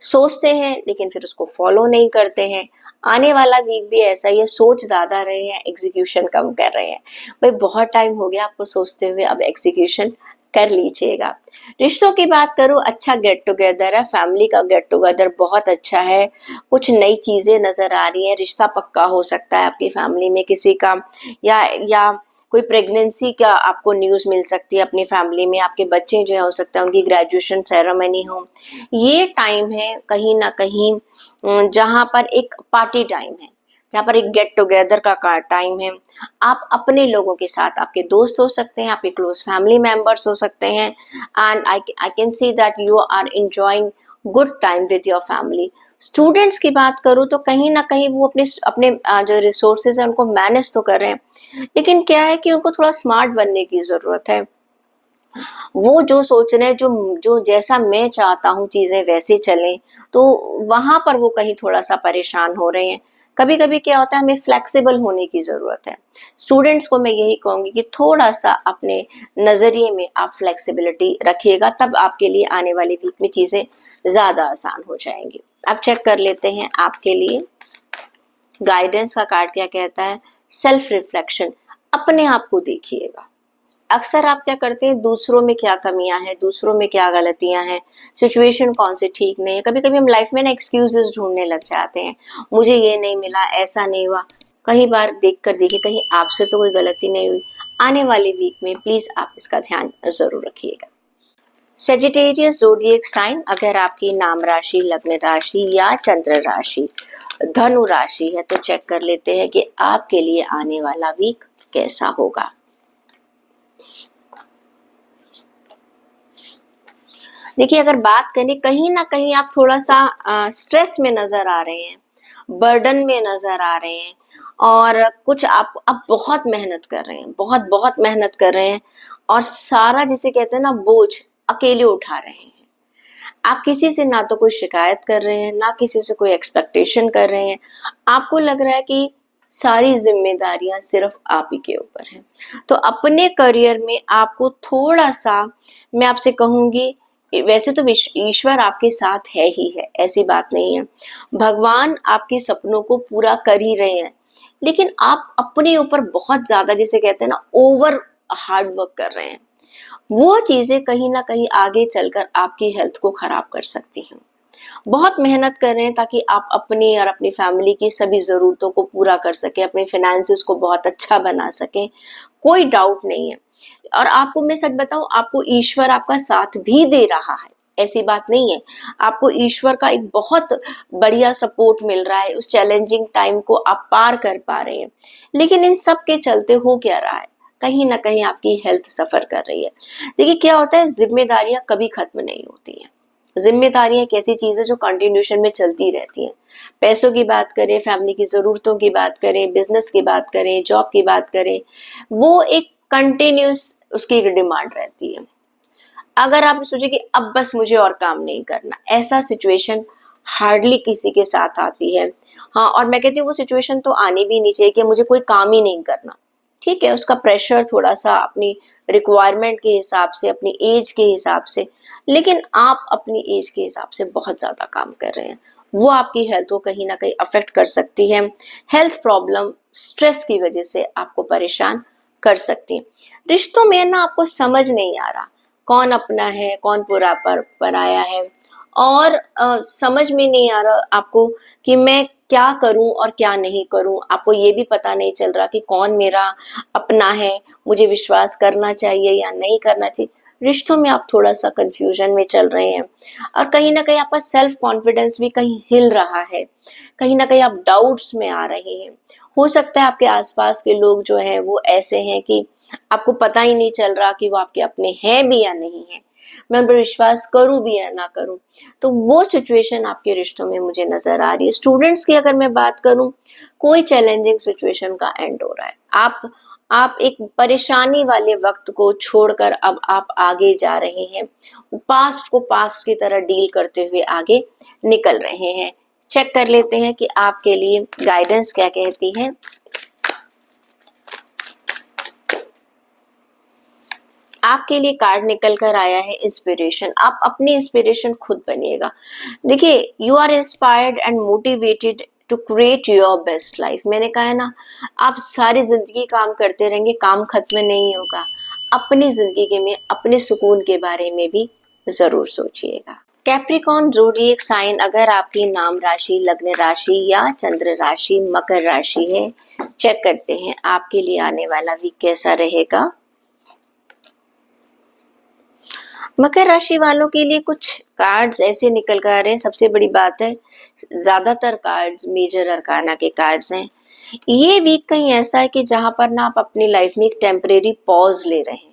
Speaker 1: सोचते हैं लेकिन फिर उसको फॉलो नहीं करते हैं। आने वाला वीक भी ऐसा ही है, सोच ज्यादा रहे हैं, एग्जीक्यूशन कम कर रहे हैं। भाई बहुत टाइम हो गया आपको सोचते हुए, अब एग्जीक्यूशन कर लीजिएगा। रिश्तों की बात करूं, अच्छा गेट टुगेदर है, फैमिली का गेट टुगेदर बहुत अच्छा है। कुछ नई चीजें नजर आ रही हैं, रिश्ता पक्का हो सकता है आपकी फैमिली में किसी का, या कोई प्रेगनेंसी का आपको न्यूज मिल सकती है अपनी फैमिली में। आपके बच्चे जो है हो सकता है उनकी ग्रेजुएशन सेरेमनी हो। ये टाइम है कहीं ना कहीं जहां पर एक पार्टी टाइम है, जहाँ पर एक गेट टुगेदर का टाइम है। आप अपने लोगों के साथ, आपके दोस्त हो सकते हैं, आपके क्लोज फैमिली मेंबर्स हो सकते हैं, and I can see that you are enjoying good time with your family. Students की बात करूँ तो कहीं ना कहीं वो अपने अपने जो रिसोर्सेज है उनको मैनेज तो कर रहे हैं, लेकिन क्या है कि उनको थोड़ा स्मार्ट बनने की जरूरत है। वो जो सोच रहे हैं, जो जो जैसा मैं चाहता हूँ चीजें वैसे चलें, तो वहां पर वो कहीं थोड़ा सा परेशान हो रहे हैं। कभी कभी क्या होता है, हमें फ्लेक्सिबल होने की जरूरत है। स्टूडेंट्स को मैं यही कहूंगी कि थोड़ा सा अपने नजरिए में आप फ्लेक्सिबिलिटी रखिएगा, तब आपके लिए आने वाले वीक में चीजें ज्यादा आसान हो जाएंगी। अब चेक कर लेते हैं आपके लिए गाइडेंस का कार्ड क्या कहता है। सेल्फ रिफ्लेक्शन, अपने आप को देखिएगा। अक्सर आप क्या करते हैं, दूसरों में क्या कमियां हैं, दूसरों में क्या गलतियां हैं, सिचुएशन कौन सी ठीक नहीं है। कभी कभी हम लाइफ में ना एक्सक्यूजेस ढूंढने लग जाते हैं, मुझे ये नहीं मिला, ऐसा नहीं हुआ। कई बार देख कर देखिए कहीं आपसे तो कोई गलती नहीं हुई। आने वाले वीक में प्लीज आप इसका ध्यान जरूर रखिएगा। सेजिटेरियस ज़ोडिएक साइन, अगर आपकी नाम राशि, लग्न राशि या चंद्र राशि धनु राशि है तो चेक कर लेते हैं कि आपके लिए आने वाला वीक कैसा होगा। देखिए, अगर बात करें, कहीं ना कहीं आप थोड़ा सा स्ट्रेस में नजर आ रहे हैं, बर्डन में नजर आ रहे हैं, और कुछ आप बहुत मेहनत कर रहे हैं, बहुत बहुत मेहनत कर रहे हैं, और सारा जिसे कहते हैं ना बोझ अकेले उठा रहे हैं। आप किसी से ना तो कोई शिकायत कर रहे हैं, ना किसी से कोई एक्सपेक्टेशन कर रहे हैं। आपको लग रहा है कि सारी जिम्मेदारियां सिर्फ आप ही के ऊपर हैं। तो अपने करियर में आपको थोड़ा सा, मैं आपसे कहूंगी, वैसे तो ईश्वर आपके साथ है ही है, ऐसी बात नहीं है। भगवान आपके सपनों को पूरा कर ही रहे हैं, लेकिन आप अपने ऊपर बहुत ज्यादा, जिसे कहते हैं ना, ओवर हार्ड वर्क कर रहे हैं। वो चीजें कहीं ना कहीं आगे चलकर आपकी हेल्थ को खराब कर सकती हैं। बहुत मेहनत कर रहे हैं ताकि आप अपनी और अपनी फैमिली की सभी जरूरतों को पूरा कर सकें, अपने फाइनेंसेस को बहुत अच्छा बना सकें, कोई डाउट नहीं है। और आपको मैं सच बताऊं, आपको ईश्वर आपका साथ भी दे रहा है, ऐसी बात नहीं है। आपको ईश्वर का एक बहुत बढ़िया सपोर्ट मिल रहा है, उस चैलेंजिंग टाइम को आप पार कर पा रहे हैं। लेकिन इन सब के चलते हो क्या रहा है, कहीं ना कहीं आपकी हेल्थ सफर कर रही है। देखिए क्या होता है, जिम्मेदारियां कभी खत्म नहीं होती हैं। जिम्मेदारियां एक ऐसी चीज है जो कंटिन्यूशन में चलती रहती हैं। पैसों की बात करें, फैमिली की जरूरतों की बात करें, बिजनेस की बात करें, जॉब की बात करें, वो एक कंटिन्यूस उसकी एक डिमांड रहती है। अगर आप सोचे कि अब बस मुझे और काम नहीं करना, ऐसा सिचुएशन हार्डली किसी के साथ आती है। हाँ, और मैं कहती हूँ वो सिचुएशन तो आनी भी नहीं चाहिए कि मुझे कोई काम ही नहीं करना। ठीक है, उसका प्रेशर थोड़ा सा अपनी रिक्वायरमेंट के हिसाब से, अपनी एज के हिसाब से, लेकिन आप अपनी एज के हिसाब से बहुत ज्यादा काम कर रहे हैं। वो आपकी हेल्थ को कहीं ना कहीं अफेक्ट कर सकती है। हेल्थ प्रॉब्लम, स्ट्रेस की वजह से आपको परेशान कर सकती हैं। रिश्तों में ना आपको समझ नहीं आ रहा कौन अपना है कौन पराया है, और समझ में नहीं आ रहा आपको कि मैं क्या करूं और क्या नहीं करूं। आपको ये भी पता नहीं चल रहा कि कौन मेरा अपना है, मुझे विश्वास करना चाहिए या नहीं करना चाहिए। रिश्तों में आप थोड़ा सा कंफ्यूजन में चल रहे हैं, और कहीं ना कहीं आपका सेल्फ कॉन्फिडेंस भी कहीं हिल रहा है, कहीं ना कहीं आप डाउट्स में आ रहे हैं। हो सकता है आपके आसपास के लोग जो है वो ऐसे हैं कि आपको पता ही नहीं चल रहा कि वो आपके अपने हैं भी या नहीं है, मैं उन पर विश्वास करूं भी या ना करूं। तो वो सिचुएशन आपके रिश्तों में मुझे नजर आ रही है। स्टूडेंट्स की अगर मैं बात करूं, कोई चैलेंजिंग सिचुएशन का एंड हो रहा है। आप एक परेशानी वाले वक्त को छोड़कर अब आप आगे जा रहे हैं, पास्ट को पास्ट की तरह डील करते हुए आगे निकल रहे हैं। चेक कर लेते हैं कि आपके लिए गाइडेंस क्या कहती है। आपके लिए कार्ड निकल कर आया है इंस्पिरेशन। आप अपनी इंस्पिरेशन खुद बनिएगा। देखिए, you are inspired and motivated to create your best life. मैंने कहा है ना, आप सारी जिंदगी काम करते रहेंगे, काम खत्म नहीं होगा। अपनी जिंदगी में अपने सुकून के बारे में भी जरूर सोचिएगा। कैप्रिकॉर्न ज़ोडिएक साइन अगर आपकी नाम राशि, लग्न राशि या चंद्र राशि मकर राशि है, चेक करते हैं आपके लिए आने वाला वीक कैसा रहेगा। मकर राशि वालों के लिए कुछ कार्ड्स ऐसे निकल कर आ रहे हैं। सबसे बड़ी बात है, ज्यादातर कार्ड्स मेजर अरकाना के कार्ड्स हैं। ये वीक कहीं ऐसा है कि जहां पर ना आप अपनी लाइफ में एक टेम्परेरी पॉज ले रहे हैं।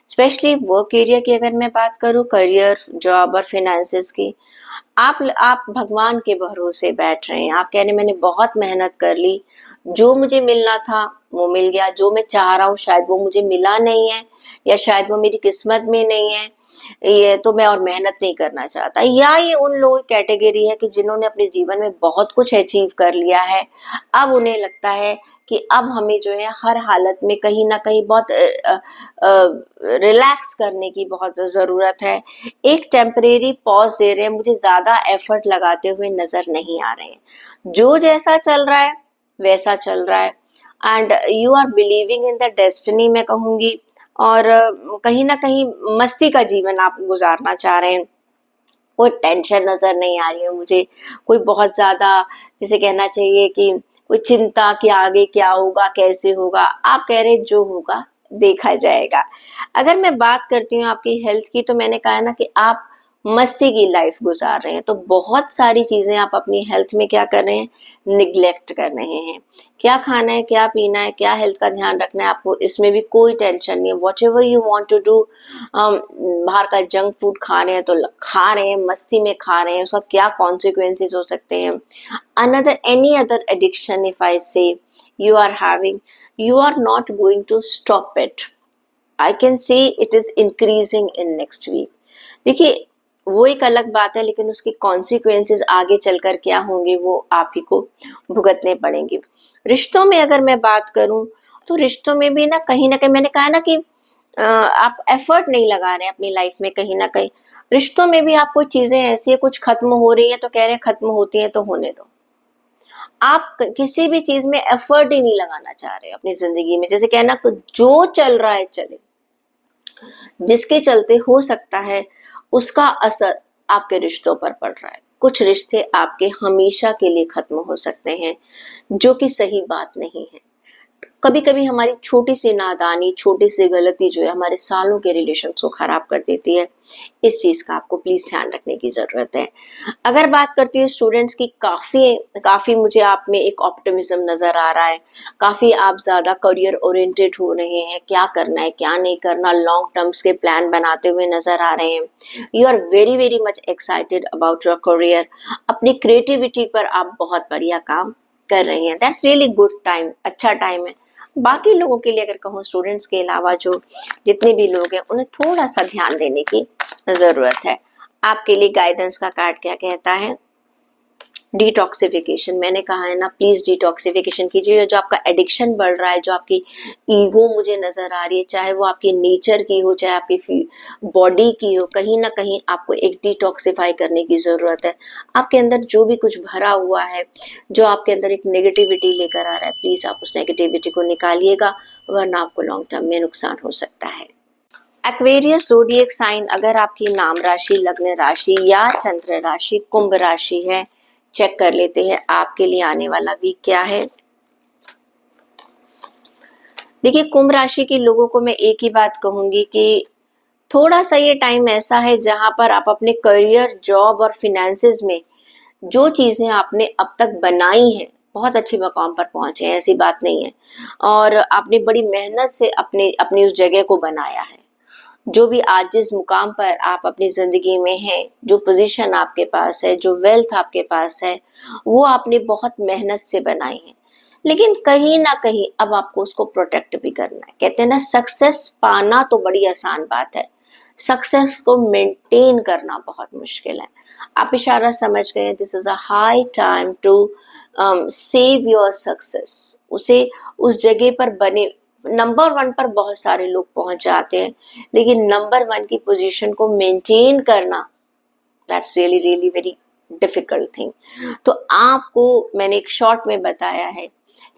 Speaker 1: स्पेशली वर्क एरिया की अगर मैं बात करूं, करियर, जॉब और फिनेंसेस की, आप भगवान के भरोसे बैठ रहे हैं। आप कह रहे हैं मैंने बहुत मेहनत कर ली, जो मुझे मिलना था वो मिल गया, जो मैं चाह रहा हूँ शायद वो मुझे मिला नहीं है, या शायद वो मेरी किस्मत में नहीं है, ये तो मैं और मेहनत नहीं करना चाहता। या ये उन लोगों की कैटेगरी है कि जिन्होंने अपने जीवन में बहुत कुछ अचीव कर लिया है, अब उन्हें लगता है कि अब हमें जो है हर हालत में कहीं ना कहीं बहुत रिलैक्स करने की बहुत जरूरत है। एक टेम्परेरी पॉज दे रहे हैं, मुझे ज्यादा एफर्ट लगाते हुए नजर नहीं आ रहे हैं। जो जैसा चल रहा है वैसा चल रहा है, and you are believing in the destiny मैं कहूंगी। और कहीं ना कहीं मस्ती का जीवन आप गुजारना चाह रहे हैं। कोई टेंशन नजर नहीं आ रही है मुझे, कोई बहुत ज्यादा जिसे कहना चाहिए कि कोई चिंता कि आगे क्या होगा कैसे होगा। आप कह रहे जो होगा देखा जाएगा। अगर मैं बात करती हूँ आपकी हेल्थ की, तो मैंने कहा ना कि आप मस्ती की लाइफ गुजार रहे हैं, तो बहुत सारी चीजें आप अपनी हेल्थ में क्या कर रहे हैं, निग्लेक्ट कर रहे हैं। क्या खाना है, क्या पीना है, क्या हेल्थ का ध्यान रखना है आपको, इसमें भी कोई टेंशन नहीं है। Whatever you want to do, बाहर का जंक फूड खा रहे हैं तो खा रहे हैं, मस्ती में खा रहे हैं, उसका क्या कॉन्सिक्वेंसेस हो सकते हैं। Another any other addiction if I से you are having, you are not going to stop it. I can say it is increasing in next week. देखिए, वो एक अलग बात है, लेकिन उसके कॉन्सिक्वेंसेस आगे चलकर क्या होंगे वो आप ही को भुगतने पड़ेंगे। रिश्तों में अगर मैं बात करूं, तो रिश्तों में भी ना कहीं मैंने कहा ना कि आप एफर्ट नहीं लगा रहे हैं अपनी लाइफ में। कहीं ना कहीं रिश्तों में भी आपको चीजें ऐसी है, कुछ खत्म हो रही है तो कह रहे हैं खत्म होती है तो होने दो। आप किसी भी चीज में एफर्ट ही नहीं लगाना चाह रहे अपनी जिंदगी में। जैसे कहना जो चल रहा है चले, जिसके चलते हो सकता है उसका असर आपके रिश्तों पर पड़ रहा है। कुछ रिश्ते आपके हमेशा के लिए खत्म हो सकते हैं, जो कि सही बात नहीं है। कभी कभी हमारी छोटी सी नादानी, छोटी सी गलती जो है हमारे सालों के रिलेशन को खराब कर देती है। इस चीज का आपको प्लीज ध्यान रखने की जरूरत है। अगर बात करती हूँ स्टूडेंट्स की, काफी मुझे आप में एक ऑप्टिमिज्म नजर आ रहा है। काफी आप ज्यादा करियर ओरिएंटेड हो रहे हैं, क्या करना है क्या नहीं करना, लॉन्ग टर्म्स के प्लान बनाते हुए नजर आ रहे हैं। You are very very much excited about your career. अपनी क्रिएटिविटी पर आप बहुत बढ़िया काम कर रहे हैं। दैट्स रियली गुड टाइम, अच्छा टाइम है। बाकी लोगों के लिए अगर कहूँ, स्टूडेंट्स के अलावा जो जितने भी लोग हैं उन्हें थोड़ा सा ध्यान देने की जरूरत है। आपके लिए गाइडेंस का कार्ड क्या कहता है। डिटॉक्सिफिकेशन, मैंने कहा है ना, प्लीज डिटॉक्सिफिकेशन कीजिए। जो आपका एडिक्शन बढ़ रहा है, जो आपकी ईगो मुझे नजर आ रही है, चाहे वो आपकी नेचर की हो, चाहे आपकी बॉडी की हो, कहीं ना कहीं आपको एक डिटॉक्सिफाई करने की जरूरत है। आपके अंदर जो भी कुछ भरा हुआ है, जो आपके अंदर एक नेगेटिविटी लेकर आ रहा है, प्लीज आप उस नेगेटिविटी को निकालिएगा, वरना आपको लॉन्ग टर्म में नुकसान हो सकता है। एक्वेरियस ज़ोडिएक साइन, अगर आपकी नाम राशि, लग्न राशि या चंद्र राशि कुंभ राशि है, चेक कर लेते हैं आपके लिए आने वाला वीक क्या है। देखिए, कुंभ राशि के लोगों को मैं एक ही बात कहूंगी कि थोड़ा सा ये टाइम ऐसा है जहां पर आप अपने करियर, जॉब और फिनेंसेस में जो चीजें आपने अब तक बनाई हैं, बहुत अच्छी मकाम पर पहुंचे हैं, ऐसी बात नहीं है। और आपने बड़ी मेहनत से अपने अपनी उस जगह को बनाया है। जो भी आज जिस मुकाम पर आप अपनी जिंदगी में हैं, जो पोजीशन आपके पास है, जो वेल्थ आपके पास है, वो आपने बहुत मेहनत से बनाई है। लेकिन कहीं ना कहीं अब आपको उसको प्रोटेक्ट भी करना है। कहते हैं ना, सक्सेस पाना तो बड़ी आसान बात है, सक्सेस को मेंटेन करना बहुत मुश्किल है। आप इशारा समझ गए, this is a high time to save your success. उसे उस जगह पर बने, नंबर वन पर बहुत सारे लोग पहुंच जाते हैं, लेकिन नंबर वन की पोजीशन को मेंटेन करना, that's really really very difficult thing. तो आपको मैंने एक शॉर्ट में बताया है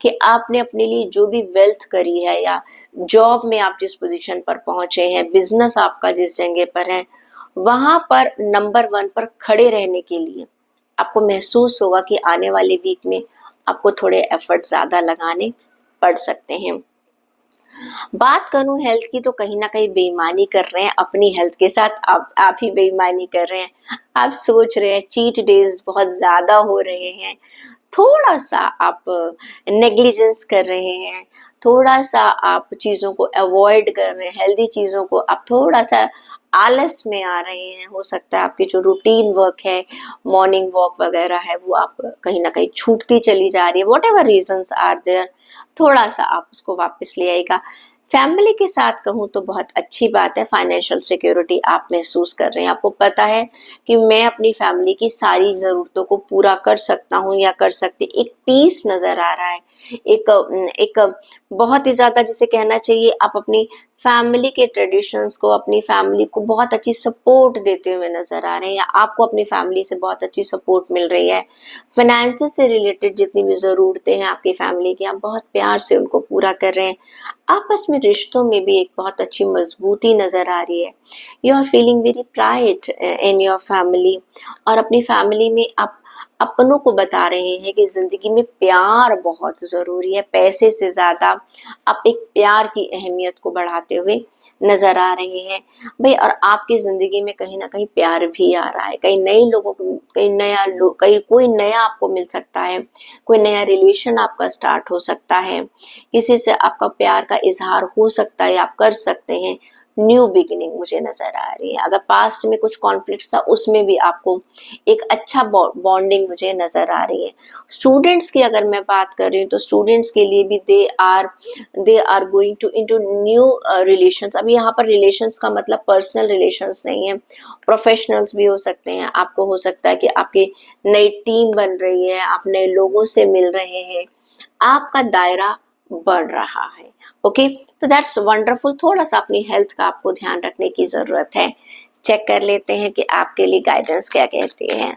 Speaker 1: कि आपने अपने लिए जो भी वेल्थ करी है, या जॉब में आप जिस पोजीशन पर पहुंचे हैं, बिजनेस आपका जिस जगह पर है, वहां पर नंबर वन पर खड़े रहने के लिए आपको महसूस होगा कि आने वाले वीक में आपको थोड़े एफर्ट ज्यादा लगाने पड़ सकते हैं। बात करूं हेल्थ की, तो कहीं ना कहीं बेईमानी कर रहे हैं अपनी हेल्थ के साथ, आप ही बेईमानी कर रहे हैं। आप सोच रहे हैं चीट डेज बहुत ज्यादा हो रहे हैं, थोड़ा सा आप नेग्लिजेंस कर रहे हैं, थोड़ा सा आप चीजों को अवॉइड कर रहे हैं, हेल्दी चीजों को आप थोड़ा सा आलस में आ रहे हैं। हो सकता है आपकी जो रूटीन वर्क है, मॉर्निंग वॉक वगैरह है, वो आप कहीं ना कहीं छूटती चली जा रही है। Whatever reasons are there, थोड़ा सा आप उसको वापस ले आएगा। फैमिली के साथ कहूँ तो बहुत अच्छी बात है, फाइनेंशियल सिक्योरिटी आप महसूस कर रहे हैं। आपको पता है कि मैं अपनी फैमिली की सारी ज़रूरतों को पूरा कर सकता हूँ या कर सकती, एक पीस नज़र आ रहा है। एक बहुत ही ज़्यादा जिसे कहना चाहिए, आप अपनी फैमिली के ट्रेडिशंस को, अपनी फैमिली को बहुत अच्छी सपोर्ट देते हुए नजर आ रहे हैं, या आपको अपनी फैमिली से बहुत अच्छी सपोर्ट मिल रही है। फाइनेंसेस से रिलेटेड जितनी भी ज़रूरतें हैं आपकी फैमिली की, आप बहुत प्यार से उनको पूरा कर रहे हैं। आपस में रिश्तों में भी एक बहुत अच्छी मजबूती नजर आ रही है। You are feeling very pride in your family, और अपनी फैमिली में आप अपनों को बता रहे हैं कि जिंदगी में प्यार बहुत जरूरी है, पैसे से ज्यादा आप एक प्यार की अहमियत को बढ़ाते हुए नजर आ रहे हैं भाई। और आपकी जिंदगी में कहीं ना कहीं प्यार भी आ रहा है, कई नए लोगों को, कई नया लोग, कई कोई नया आपको मिल सकता है, कोई नया रिलेशन आपका स्टार्ट हो सकता है, किसी से आपका प्यार का इजहार हो सकता है, आप कर सकते हैं। न्यू बिगिनिंग मुझे नजर आ रही है। अगर पास्ट में कुछ कॉन्फ्लिक्ट था, उसमें भी आपको एक अच्छा बॉन्डिंग मुझे नजर आ रही है। स्टूडेंट्स की अगर मैं बात कर रही हूँ, तो स्टूडेंट्स के लिए भी they are going to into new relations. अब यहाँ पर रिलेशंस का मतलब पर्सनल रिलेशंस नहीं है, प्रोफेशनल्स भी हो सकते हैं। आपको हो सकता है कि आपकी नई टीम बन रही है, आप नए लोगों से मिल रहे हैं, आपका दायरा बढ़ रहा है। ओके, तो दैट्स वंडरफुल। थोड़ा सा अपनी हेल्थ का आपको ध्यान रखने की जरूरत है। चेक कर लेते हैं कि आपके लिए गाइडेंस क्या कहते हैं।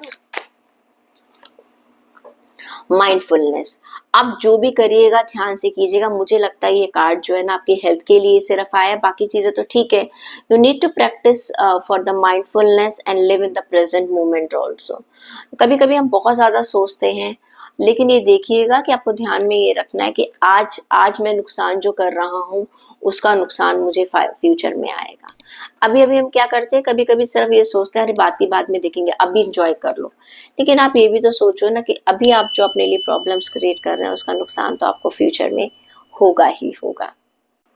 Speaker 1: माइंडफुलनेस, आप जो भी करिएगा ध्यान से कीजिएगा। मुझे लगता है ये कार्ड जो है ना, आपकी हेल्थ के लिए सिर्फ आया है, बाकी चीजें तो ठीक है। You need to practice for the mindfulness and live in the present moment also. कभी कभी हम बहुत ज्यादा सोचते हैं, लेकिन ये देखिएगा कि आपको ध्यान में ये रखना है कि आज आज मैं नुकसान जो कर रहा हूँ, उसका नुकसान मुझे फ्यूचर में आएगा। अभी अभी हम क्या करते हैं, कभी कभी सिर्फ ये सोचते हैं अरे बात की बात में देखेंगे, अभी इंजॉय कर लो। लेकिन आप ये भी तो सोचो ना कि अभी आप जो अपने लिए प्रॉब्लम्स क्रिएट कर रहे हैं, उसका नुकसान तो आपको फ्यूचर में होगा ही होगा।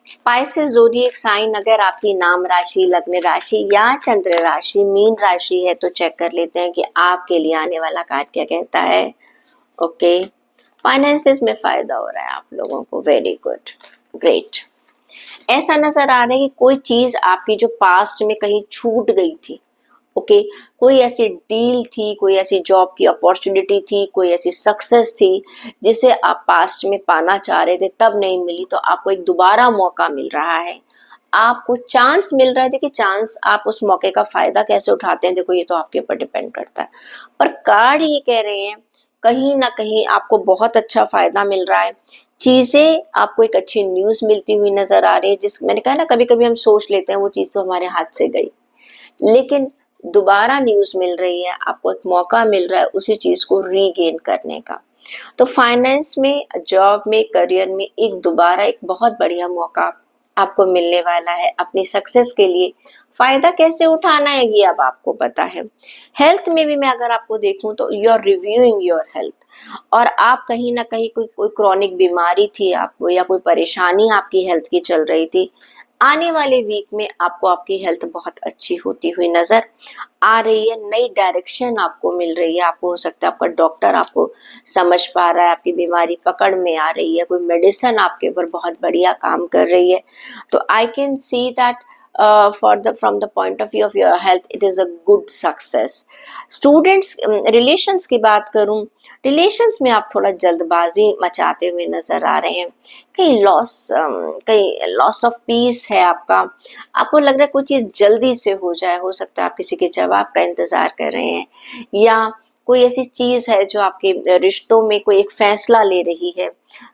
Speaker 1: स्पाइसेस ज़ोडिएक साइन, अगर आपकी नाम राशि, लग्न राशि या चंद्र राशि मीन राशि है, तो चेक कर लेते हैं कि आपके लिए आने वाला कार्ड क्या कहता है। ओके, फाइनेंसेस में फायदा हो रहा है आप लोगों को, वेरी गुड, ग्रेट। ऐसा नजर आ रहा है कि कोई चीज आपकी जो पास्ट में कहीं छूट गई थी, ओके, कोई ऐसी डील थी, कोई ऐसी जॉब की अपॉर्चुनिटी थी, कोई ऐसी सक्सेस थी जिसे आप पास्ट में पाना चाह रहे थे, तब नहीं मिली, तो आपको एक दोबारा मौका मिल रहा है, आपको चांस मिल रहा है। देखिए, चांस आप उस मौके का फायदा कैसे उठाते हैं, देखो ये तो आपके ऊपर डिपेंड करता है। पर कार्ड ये कह रहे हैं कहीं ना कहीं आपको बहुत अच्छा फायदा मिल रहा है, चीजें आपको एक अच्छी न्यूज मिलती हुई नजर आ रही है। जिस मैंने कहा ना, कभी कभी हम सोच लेते हैं वो चीज तो हमारे हाथ से गई, लेकिन दोबारा न्यूज मिल रही है, आपको एक मौका मिल रहा है उसी चीज को रीगेन करने का। तो फाइनेंस में, जॉब में, करियर में एक दोबारा एक बहुत बढ़िया मौका आपको मिलने वाला है अपनी सक्सेस के लिए। फायदा कैसे उठाना है ये अब आपको पता है। हेल्थ में भी मैं अगर आपको देखूं तो you are reviewing your health, और आप कहीं ना कहीं कोई कोई क्रॉनिक बीमारी थी आपको, या कोई परेशानी आपकी हेल्थ की चल रही थी, आने वाले वीक में आपको आपकी हेल्थ बहुत अच्छी होती हुई नजर आ रही है। नई डायरेक्शन आपको मिल रही है। आपको हो सकता है आपका डॉक्टर आपको समझ पा रहा है, आपकी बीमारी पकड़ में आ रही है, कोई मेडिसिन आपके ऊपर बहुत बढ़िया काम कर रही है। तो आई can see that for the from the point of view of your health it is a good success. Students, relations की बात करूं, रिलेशंस में आप थोड़ा जल्दबाजी मचाते हुए नजर आ रहे हैं, कहीं लॉस ऑफ पीस है आपका, आपको लग रहा है कोई चीज जल्दी से हो जाए, हो सकता है आप किसी के जवाब का इंतजार कर रहे हैं, या कोई ऐसी चीज है जो आपके रिश्तों में कोई एक फैसला ले रही है,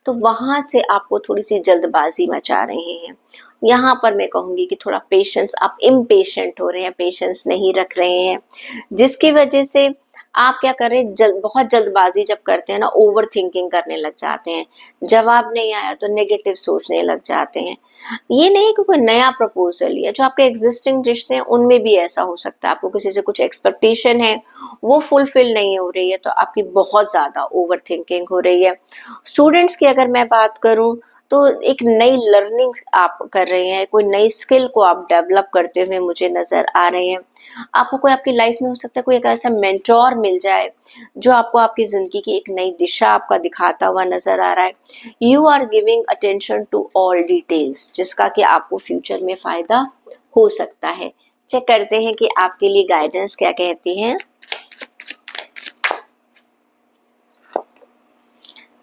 Speaker 1: तो वहां से आपको थोड़ी सी जल्दबाजी मचा रहे हैं। यहाँ पर मैं कहूंगी कि थोड़ा पेशेंस, आप इम्पेशेंट हो रहे हैं, पेशेंस नहीं रख रहे हैं, जिसकी वजह से आप क्या कर रहे हैं, बहुत जल्दबाजी जब करते हैं ना, ओवर थिंकिंग करने लग जाते हैं, जवाब नहीं आया तो नेगेटिव सोचने लग जाते हैं। ये नहीं कि कोई नया प्रपोजल है, जो आपके एग्जिस्टिंग रिश्ते हैं उनमें भी ऐसा हो सकता है, आपको किसी से कुछ एक्सपेक्टेशन है, वो फुलफिल नहीं हो रही है, तो आपकी बहुत ज्यादा ओवर थिंकिंग हो रही है। स्टूडेंट्स की अगर मैं बात करूं तो एक नई लर्निंग आप कर रहे हैं, कोई नई स्किल को आप डेवलप करते हुए मुझे नजर आ रहे हैं। आपको कोई आपकी लाइफ में हो सकता है कोई एक ऐसा मेंटोर मिल जाए जो आपको आपकी जिंदगी की एक नई दिशा आपका दिखाता हुआ नजर आ रहा है। You are giving attention to all details, जिसका कि आपको फ्यूचर में फायदा हो सकता है। चेक करते हैं कि आपके लिए गाइडेंस क्या कहती है।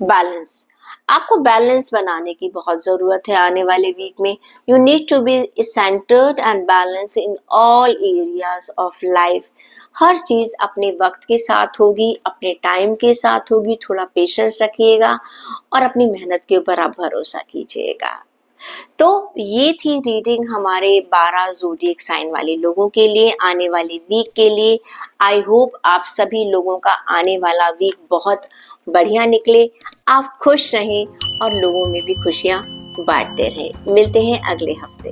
Speaker 1: बैलेंस, आपको बैलेंस बनाने की बहुत जरूरत है आने वाले वीक में। You need to be centred and balance in all areas of life. हर चीज अपने वक्त के साथ होगी, अपने टाइम के साथ होगी, थोड़ा पेशेंस रखिएगा और अपनी मेहनत के ऊपर आप भरोसा कीजिएगा। तो ये थी रीडिंग हमारे 12 ज़ोडिएक साइन वाले लोगों के लिए आने वाले वीक के लिए। आई होप आप सभी लोगों का आने वाला वीक बहुत बढ़िया निकले, आप खुश रहें और लोगों में भी खुशियां बांटते रहें। मिलते हैं अगले हफ्ते।